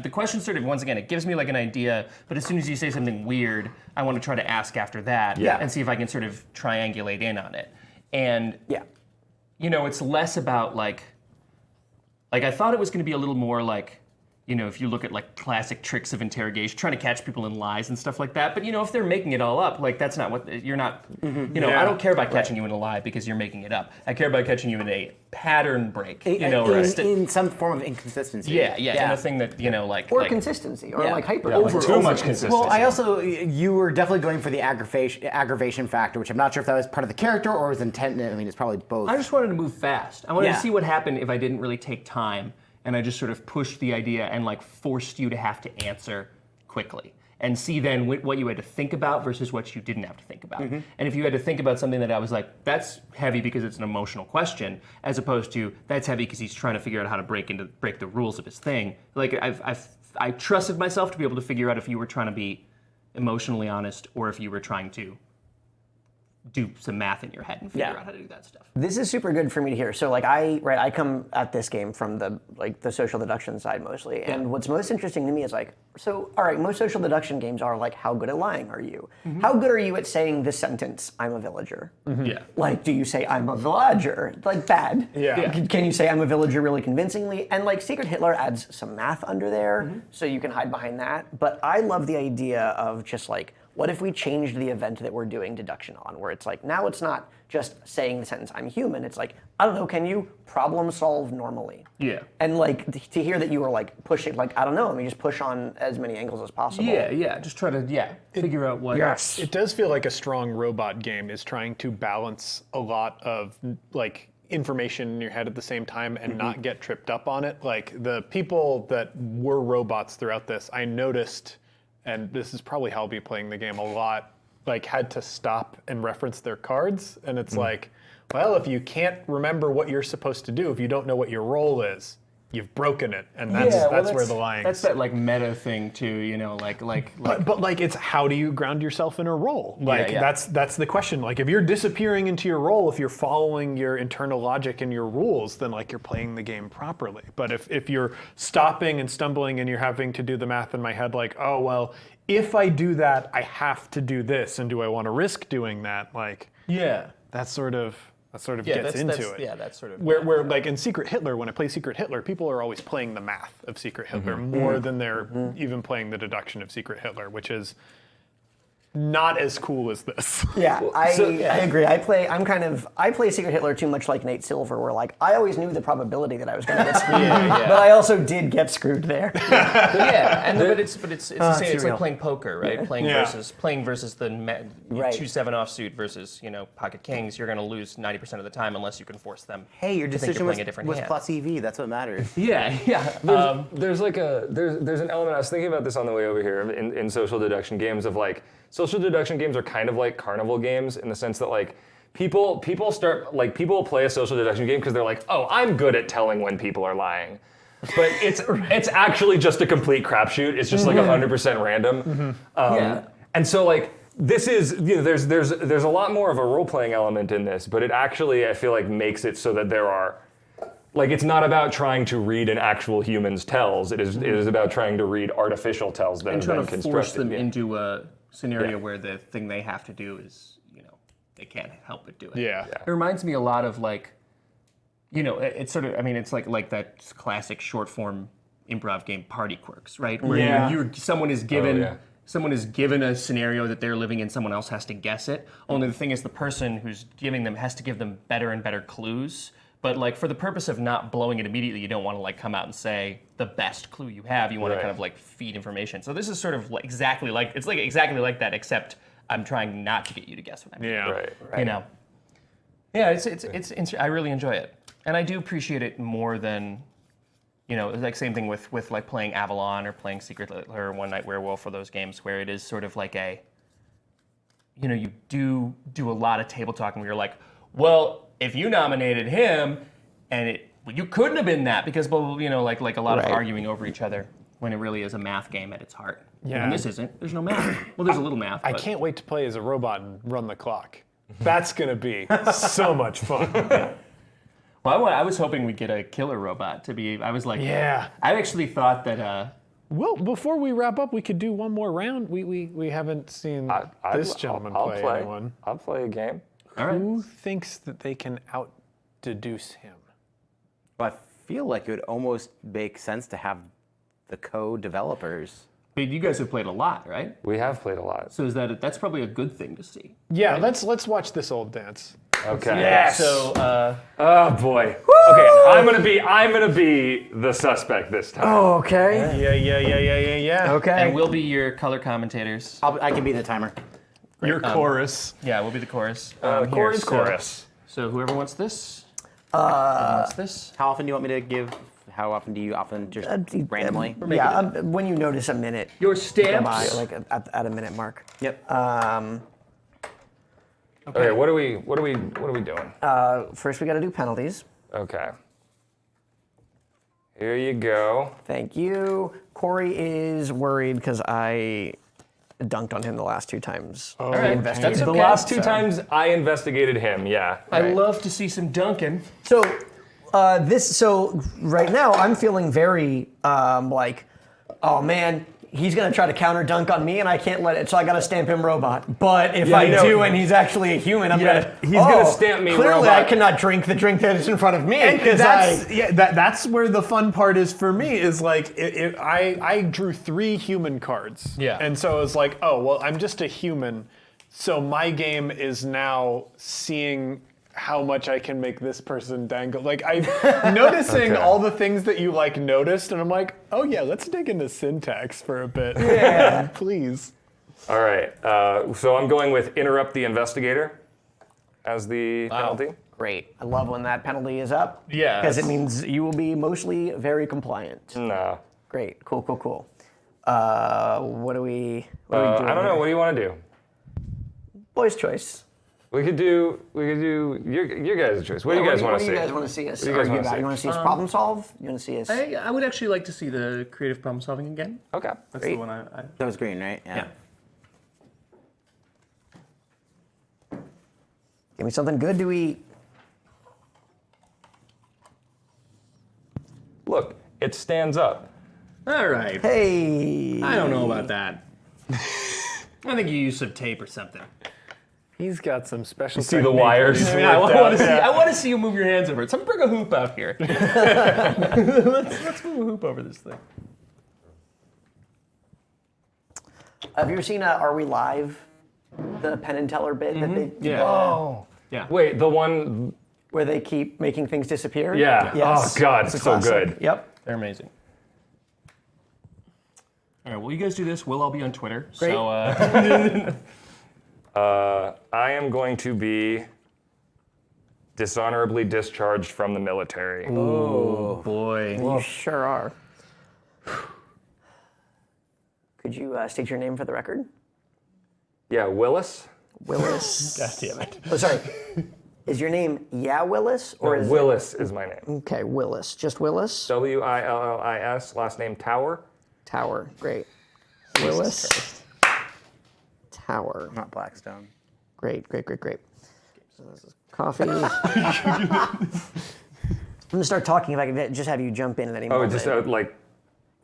the question sort of, once again, it gives me like an idea, but as soon as you say something weird, I want to try to ask after that and see if I can sort of triangulate in on it. And it's less about like I thought it was going to be a little more like, if you look at like classic tricks of interrogation, trying to catch people in lies and stuff like that. But if they're making it all up, like that's not what you're not. I don't care about catching you in a lie because you're making it up. I care about catching you in a pattern break. In some form of inconsistency. Yeah, and a thing that Or consistency, or like hyper. Too much consistency. Well, I also, you were definitely going for the aggravation factor, which I'm not sure if that was part of the character or was intended. I mean, it's probably both. I just wanted to move fast. I wanted to Yeah. see what happened if I didn't really take time and I just sort of pushed the idea and like forced you to have to answer quickly. And see then what you had to think about versus what you didn't have to think about. And if you had to think about something that I was like, that's heavy because it's an emotional question, as opposed to that's heavy because he's trying to figure out how to break the rules of his thing. Like I trusted myself to be able to figure out if you were trying to be emotionally honest or if you were trying to do some math in your head and figure out how to do that stuff. This is super good for me to hear. So like I come at this game from the social deduction side mostly. And what's most interesting to me is like, so all right, most social deduction games are like, how good at lying are you? How good are you at saying this sentence, I'm a villager? Yeah. Like, do you say I'm a villager? Like bad. Yeah. Can you say I'm a villager really convincingly? And like Secret Hitler adds some math under there, so you can hide behind that. But I love the idea of just like, what if we changed the event that we're doing deduction on, where it's like, now it's not just saying the sentence, I'm human, it's like, I don't know, can you problem solve normally? Yeah. And like, to hear that you were like pushing, like, I don't know, I mean, just push on as many angles as possible. Yeah, just try to, figure out what... Yes. It does feel like a strong robot game is trying to balance a lot of like information in your head at the same time and not get tripped up on it. Like the people that were robots throughout this, I noticed, and this is probably how I'll be playing the game a lot, like had to stop and reference their cards. And it's like, well, if you can't remember what you're supposed to do, if you don't know what your role is, you've broken it. And that's where the lying. That's that like meta thing too, But like it's how do you ground yourself in a role? Like yeah. that's the question. Like if you're disappearing into your role, if you're following your internal logic and your rules, then like you're playing the game properly. But if you're stopping and stumbling and you're having to do the math in my head, like, oh well, if I do that, I have to do this, and do I want to risk doing that? Like that sort of gets into it. Yeah, that's sort of... Where like in Secret Hitler, when I play Secret Hitler, people are always playing the math of Secret Hitler more than they're even playing the deduction of Secret Hitler, which is not as cool as this. Yeah, I agree. I play Secret Hitler too much like Nate Silver, where like I always knew the probability that I was going to get screwed, but I also did get screwed there. but it's the same. It's surreal. like playing poker, right? Playing versus the 2/7 offsuit versus pocket kings. You're going to lose 90% of the time unless you can force them. Hey, your to think decision you're playing a different was hand. plus EV. That's what matters. Yeah. There's an element, I was thinking about this on the way over here, in social deduction games of like, social deduction games are kind of like carnival games in the sense that like people play a social deduction game because they're like, oh, I'm good at telling when people are lying. But it's actually just a complete crapshoot. It's just like 100% random. And so like this is, there's a lot more of a role-playing element in this, but it actually, I feel like, makes it so that there are, like, it's not about trying to read an actual human's tells. It is about trying to read artificial tells that And have been trying to constructed. force them into a scenario where the thing they have to do is, they can't help but do it. Yeah. It reminds me a lot of like, it's sort of, I mean, it's like that classic short form improv game Party Quirks, right? Where someone is given a scenario that they're living in, someone else has to guess it. Only the thing is the person who's giving them has to give them better and better clues But like for the purpose of not blowing it immediately, you don't want to like come out and say the best clue you have. You want to Right. kind of like feed information. So this is sort of like exactly like that, except I'm trying not to get you to guess what I mean. Yeah. Right. You know. Yeah, it's I really enjoy it, and I do appreciate it more than, you know, like same thing with like playing Avalon or playing Secret or One Night Werewolf or those games where it is sort of like a, you know, you do a lot of table talking where you're like, well, if you nominated him, and you couldn't have been that because, you know, like a lot of Right. arguing over each other when it really is a math game at its heart. Yeah. And this isn't. There's no math. Well, there's a little math. I but- can't wait to play as a robot and run the clock. That's gonna be so much fun. Well, I was hoping we'd get a killer robot to be. I was like, Yeah. I actually thought that. Well, before we wrap up, we could do one more round. We haven't seen this gentleman play anyone. I'll play a game. All right. Who thinks that they can out-deduce him? But I feel like it would almost make sense to have the co-developers. But you guys have played a lot, right? We have played a lot. So that's probably a good thing to see. Yeah, let's watch this old dance. Okay. Yes. So Oh boy. Okay, I'm gonna be the suspect this time. Oh, okay. Yeah. Okay. and we'll be your color commentators. I can be the timer. Your chorus. Yeah, we'll be the chorus. Chorus, so- chorus. So whoever wants this. Whoever wants this. How often do you want me to give? How often do you just randomly? Yeah, when you notice a minute, Your go stamps. by, like at a minute mark. Yep. Okay, what are we doing? First, we got to do penalties. Okay. Here you go. Thank you. Corey is worried because I dunked on him the last two times. All right, investigated. that's The okay. last two times I investigated him, yeah. I love to see some Duncan. So right now I'm feeling very like, oh man, he's gonna try to counter dunk on me and I can't let it, so I gotta stamp him robot. But if Yeah, I no. do and he's actually a human, I'm gonna he's gonna stamp me Clearly I robot. cannot drink the drink that is in front of me And because that's where the fun part is for me is like I drew 3 human cards. Yeah. And so it's like, oh well, I'm just a human, so my game is now seeing how much I can make this person dangle. Like I'm noticing Okay. all the things that you like noticed, and I'm like, oh yeah, let's dig into syntax for a bit. Yeah, please. All right. So I'm going with interrupt the investigator as the penalty. Great. I love when that penalty is up. Yeah. Because it means you will be mostly very compliant. No. Great. Cool. What are we doing? I don't know. here? What do you want to do? Boys' choice. We could do your guys' choice. What do you guys want to see? What do you guys want to see us What do you guys argue wanna about? see? You want to see us problem solve? You want to see us? I would actually like to see the creative problem solving again. Okay. That's Great. the one I That was green, right? yeah. Give me something good to eat. Look, it stands up. All right. Hey. I don't know about that. I think you used some tape or something. He's got some special. See the technique wires? that he's I worked want out. to see. I want to see you move your hands over it. Someone bring a hoop out here. let's move a hoop over this thing. Have you ever seen Are We Live? The Penn and Teller bit that they Yeah. Oh. Yeah. Wait, the one. where they keep making things disappear? Yeah. Yes. Oh God, It's a so classic. good. Yep. They're amazing. All right. Well, you guys do this. We'll all be on Twitter. Great. So. I am going to be dishonorably discharged from the military. Oh boy. You sure are. Could you state your name for the record? Yeah, Willis. Willis. God damn it. Oh, sorry. Is your name Willis or is Willis is my name. Okay, Willis. Just Willis. Willis. Last name Tower. Tower. Great. Willis. Tower. Not Blackstone. Great. So this is coffee. I'm gonna start talking if I can just have you jump in at any Oh, moment. just like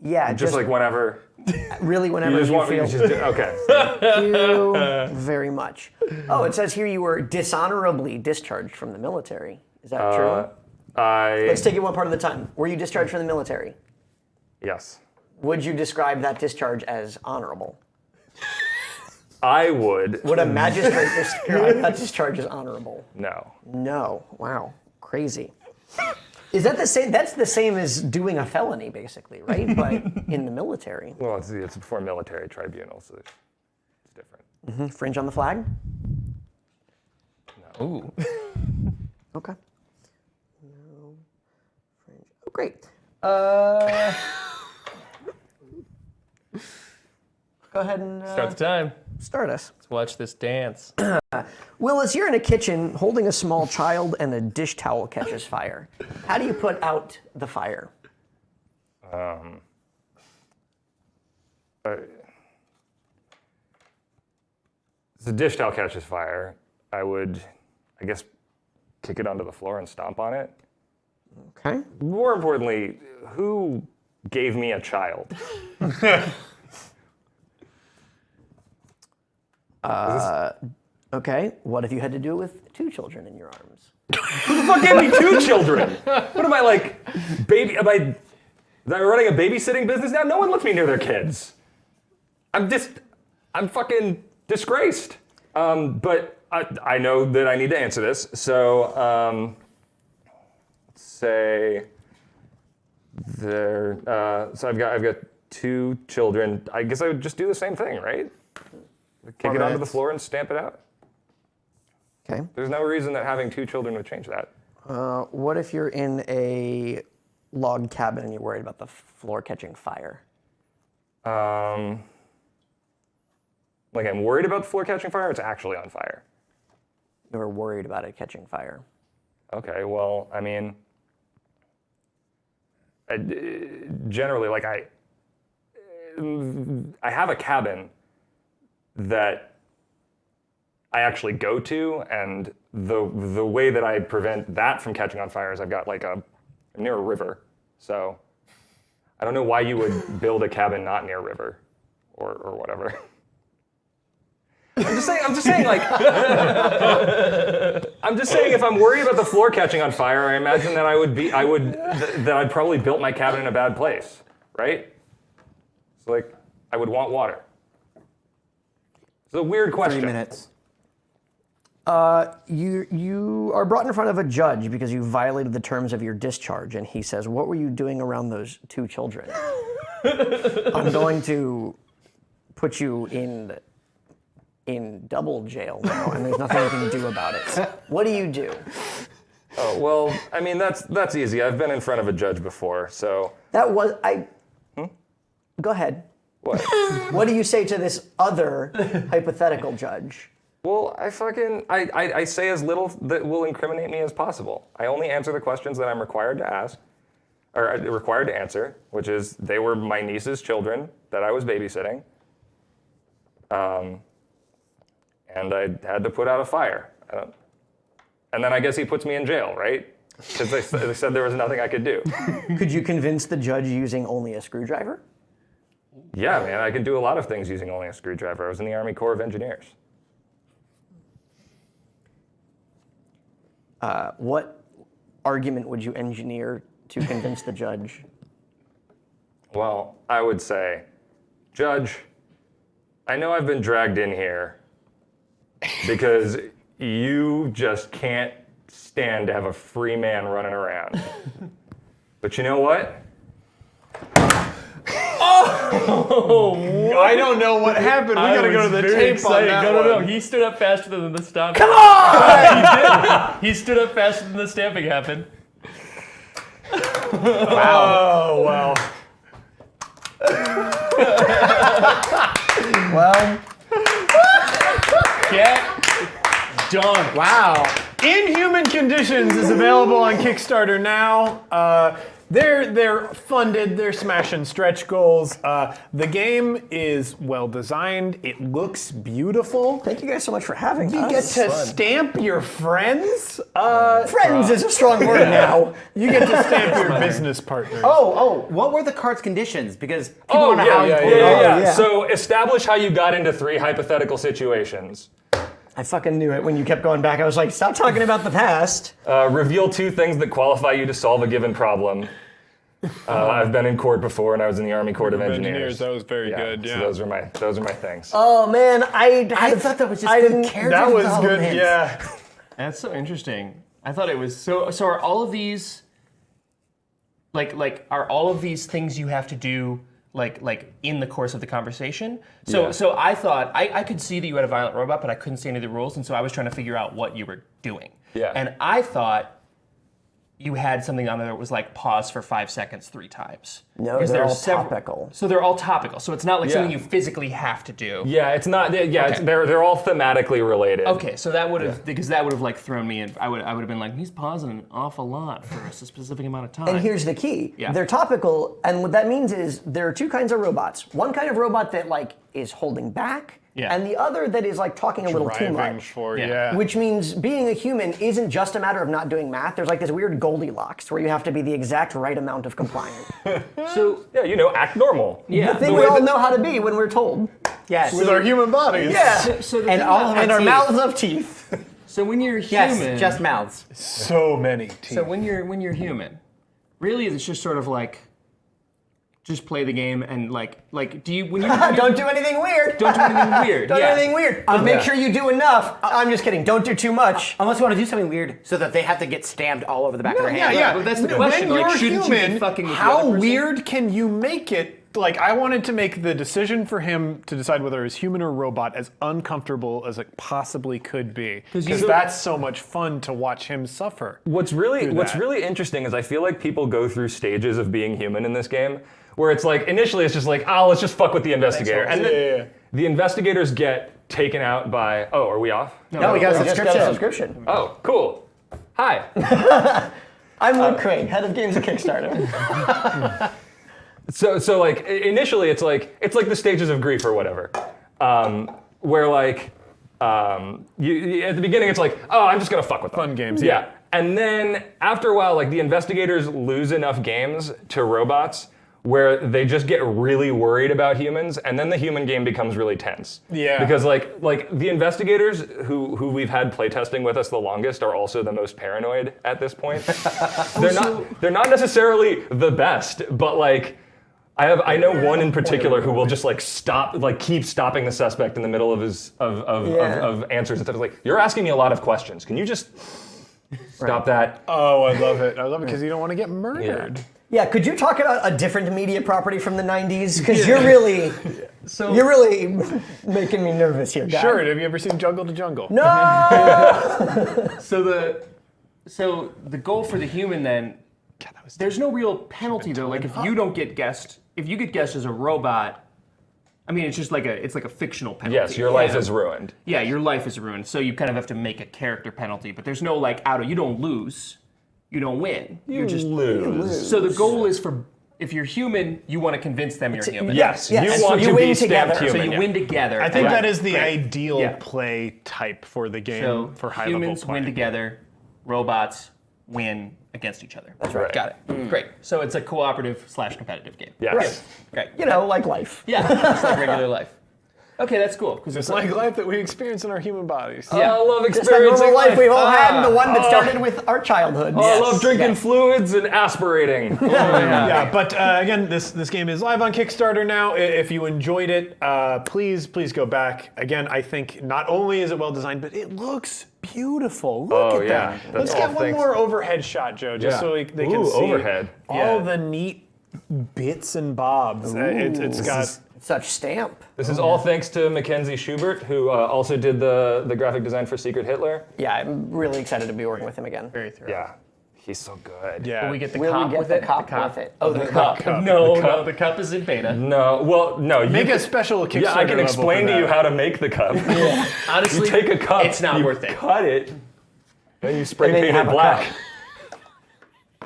yeah, just like whenever. really whenever You just you want me feel. to just do, okay. Thank you very much. Oh, it says here you were dishonorably discharged from the military. Is that true? Let's take it one part at a time. Were you discharged from the military? Yes. Would you describe that discharge as honorable? I would. Would a magistrate describe that discharge as honorable? No. No. Wow. Crazy. Is that the same? That's the same as doing a felony, basically, right? But in the military. Well, it's before military tribunals, so it's different. Fringe on the flag? Ooh. Okay. No fringe. Oh, great. Go ahead and Start the time. start us. Let's watch this dance. Willis, you're in a kitchen holding a small child and a dish towel catches fire. How do you put out the fire? If the dish towel catches fire, I would, I guess, kick it onto the floor and stomp on it. Okay. More importantly, who gave me a child? Okay. What if you had to do it with 2 children in your arms? Who the fuck gave me 2 children? What am I like, baby? Am I running a babysitting business now? No one lets me near their kids. I'm fucking disgraced. But I know that I need to answer this. So let's say so I've got 2 children. I guess I would just do the same thing, right? Kick it onto the floor and stamp it out. Okay. There's no reason that having 2 children would change that. What if you're in a log cabin and you're worried about the floor catching fire? Like I'm worried about the floor catching fire, or it's actually on fire? You're worried about it catching fire. Okay, well, I mean, generally, like I have a cabin that I actually go to, and the way that I prevent that from catching on fire is I've got like I'm near a river, so I don't know why you would build a cabin not near a river, or whatever. I'm just saying, like, I'm just saying, if I'm worried about the floor catching on fire, I imagine that that I'd probably built my cabin in a bad place, right? So, like, I would want water. It's a weird question. 3 minutes. You are brought in front of a judge because you violated the terms of your discharge, and he says, "What were you doing around those 2 children?" I'm going to put you in double jail now, and there's nothing you can do about it. What do you do? Oh, well, I mean, that's easy. I've been in front of a judge before, so. That was Go ahead. What? What do you say to this other hypothetical judge? Well, I say as little that will incriminate me as possible. I only answer the questions that I'm required to ask, or required to answer, which is they were my niece's children that I was babysitting. And I had to put out a fire. And then I guess he puts me in jail, right? Because they said there was nothing I could do. Could you convince the judge using only a screwdriver? Yeah, man, I could do a lot of things using only a screwdriver. I was in the Army Corps of Engineers. What argument would you engineer to convince the judge? Well, I would say, Judge, I know I've been dragged in here because you just can't stand to have a free man running around. But you know what? I don't know what happened. We gotta go to the tape on that No. one. He stood up faster than the stamping. Come on! He stood up faster than the stamping happened. Oh, wow. Well, Get done. Wow. Inhuman Conditions is available on Kickstarter now. They're funded. They're smashing stretch goals. The game is well designed. It looks beautiful. thank you guys so much for having You us. get to stamp your friends. Friends is a strong word now. You get to stamp your business partners. Oh, what were the card's conditions? Because people want to know how you pulled it off. yeah. So establish how you got into 3 hypothetical situations. I fucking knew it when you kept going back. I was like, stop talking about the past. Reveal 2 things that qualify you to solve a given problem. I've been in court before, and I was in the Army Corps of Engineers. That was very good. Yeah. So those are my things. Oh man, I thought that was just I good didn't- character That was good. development. Yeah. That's so interesting. I thought it was so. So are all of these are all of these things you have to do like in the course of the conversation? So Yeah. so I thought I could see that you had a violent robot, but I couldn't see any of the rules, and so I was trying to figure out what you were doing. Yeah. And I thought you had something on there that was like pause for 5 seconds 3 times. No, Because they're there are all several- topical. So they're all topical. So it's not like Yeah. something you physically have to do. Yeah, it's not. Yeah, Okay. they're all thematically related. Okay, so that would have because that would have like thrown me in. I would have been like, he's pausing an awful lot for a specific amount of time. And here's the key. Yeah. They're topical, and what that means is there are two kinds of robots. One kind of robot that like is holding back, Yeah. and the other that is like talking a little too Driving much. for Yeah. yeah. Which means being a human isn't just a matter of not doing math. There's like this weird Goldilocks where you have to be the exact right amount of compliant. so Yeah, act normal. yeah, The thing we all know how to be when we're told. Yes. with our human bodies. Yeah. so the And thing all about- of And our teeth. mouths of teeth. so when you're Yes, human, just mouths. So many teeth. so when you're human, really it's just sort of like just play the game and like do you when you Don't do anything weird. don't do anything weird. Don't yeah. do anything weird. Make sure you do enough. I'm just kidding. Don't do too much. Unless you want to do something weird so that they have to get stabbed all over the back of their hand. yeah. But that's the question, When like, you're shouldn't you be human, fucking with the how other person? weird can you make it? Like, I wanted to make the decision for him to decide whether it's human or robot as uncomfortable as it possibly could be. Because that's so much fun to watch him suffer. What's really that. interesting is I feel like people go through stages of being human in this game, where it's like initially it's just like, oh, let's just fuck with the investigator, and then Yeah. the investigators get taken out by. Oh, are we off? No, we got a We just got a subscription. subscription. Oh, cool. Hi. I'm Luke Craig, head of games at Kickstarter. So like initially it's like the stages of grief or whatever, where like you at the beginning it's like, oh, I'm just gonna fuck with them. Fun games, Yeah. And then after a while, like the investigators lose enough games to robots where they just get really worried about humans, and then the human game becomes really tense. Yeah. Because like the investigators who we've had playtesting with us the longest are also the most paranoid at this point. They're not necessarily the best, but like I know one in particular who will just like keep stopping the suspect in the middle of his of answers instead of like, you're asking me a lot of questions. Can you just stop that? Oh, I love it. I love it because you don't want to get murdered. Yeah, could you talk about a different media property from the 90s? Because you're really making me nervous here, guy. Sure. Have you ever seen Jungle to Jungle? No! So the goal for the human then, there's no real penalty though. Like if you don't get guessed, if you get guessed as a robot, I mean it's just like a fictional penalty. Yes, your life is ruined. Yeah, your life is ruined. So you kind of have to make a character penalty, but there's no like you don't lose, you don't win. You just lose. So the goal is for if you're human, you want to convince them you're human. Yes, Yes, you so want you to win be together. stamped So human. So you win together. I think and- that is the Great. ideal Yeah. play type for the game So for high level humans play. win together, robots win against each other. That's right. Got it. Great. So it's a cooperative / competitive game. Yes. Great. You know, like life. Yeah, just like regular life. Okay, that's cool. Because It's like life that we experience in our human bodies. Yeah. I love Just that experiencing normal life we've all had, and the one that Oh. started with our childhood. I love drinking fluids and aspirating. Yeah, but again, this game is live on Kickstarter now. If you enjoyed it, please go back. Again, I think not only is it well designed, but it looks beautiful. Look Oh, at yeah. that. That's Let's all get one thanks- more overhead shot, Joe, just Yeah. so they can Ooh, see overhead. all the neat bits and bobs. It's got. Such stamp. This is all thanks to Mackenzie Schubert, who also did the graphic design for Secret Hitler. Yeah, I'm really excited to be working with him again. Very thorough. Yeah, he's so good. Yeah. we get the Will cop we get with the it? cop with it? Oh, the cup. cup. No, The cup. no, the cup is in beta. No, well, no. Make you a special Kickstarter. Yeah, I can level explain for to you that. how to make the cup. Honestly, You take a cup, it's not you worth it. cut it, then you spray And then you paint have it a black. cup.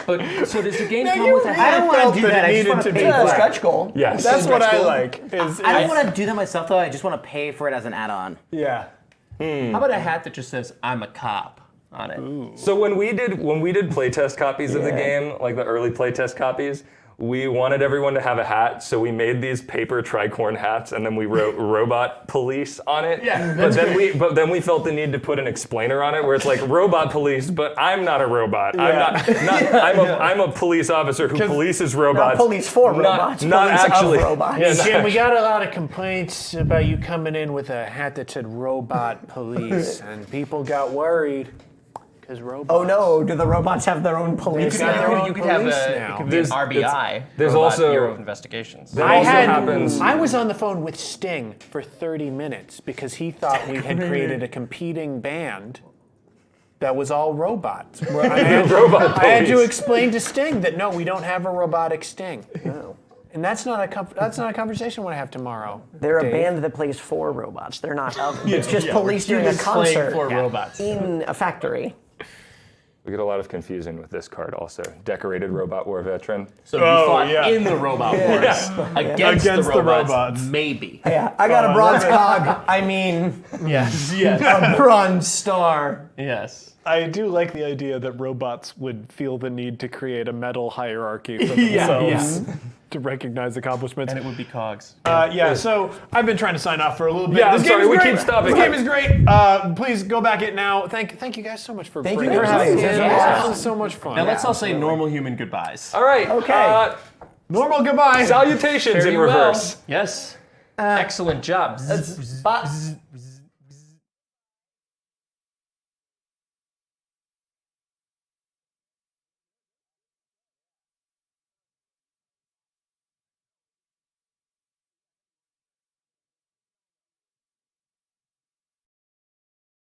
But so does the game Now come you with a really I don't want felt to do that that. it I just needed want to to be pay Yeah, for it. stretch goal. Yes. That's what I cool. like. I don't want to do that myself though. I just want to pay for it as an add-on. Yeah. How about a hat that just says "I'm a cop" on it? So when we did playtest copies of the Yeah. game, like the early playtest copies, we wanted everyone to have a hat, so we made these paper tricorn hats, and then we wrote "Robot Police" on it. Yeah, but then we felt the need to put an explainer on it, where it's like "Robot Police," but I'm not a robot. I'm a police officer who polices robots. Not police for robots, Not police of actually. robots. Yeah, Jim, we got a lot of complaints about you coming in with a hat that said robot police, and people got worried. Because robots. Oh no, do the robots have their own police got their now? own You could have police a, now. it could be an RBI. there's Robot also- Bureau of Investigations. That also happens. I was on the phone with Sting for 30 minutes because he thought we had created a competing band that was all robots. I had, Robot I had to police. explain to Sting that no, we don't have a robotic Sting. No. And that's not a conversation I want to have tomorrow. They're Dave. a band that plays for robots. They're not. It's just police doing a Humans playing concert for robots. in a factory. We get a lot of confusion with this card also. Decorated robot war veteran. So you fought in the robot wars against the robots, maybe. Yeah, I got a bronze cog. I mean, Yes. a bronze star. Yes. I do like the idea that robots would feel the need to create a metal hierarchy for themselves to recognize accomplishments. And it would be cogs. So I've been trying to sign off for a little bit. Yeah, This I'm game sorry, is we great. keep stopping. This game is great. Please go back it now. Thank you guys so much for Thank you bringing for us having this. us. This was so much fun. Now let's all say normal human goodbyes. All right. Okay. Normal goodbye. Salutations Fare in you well. reverse. Yes. Excellent job. But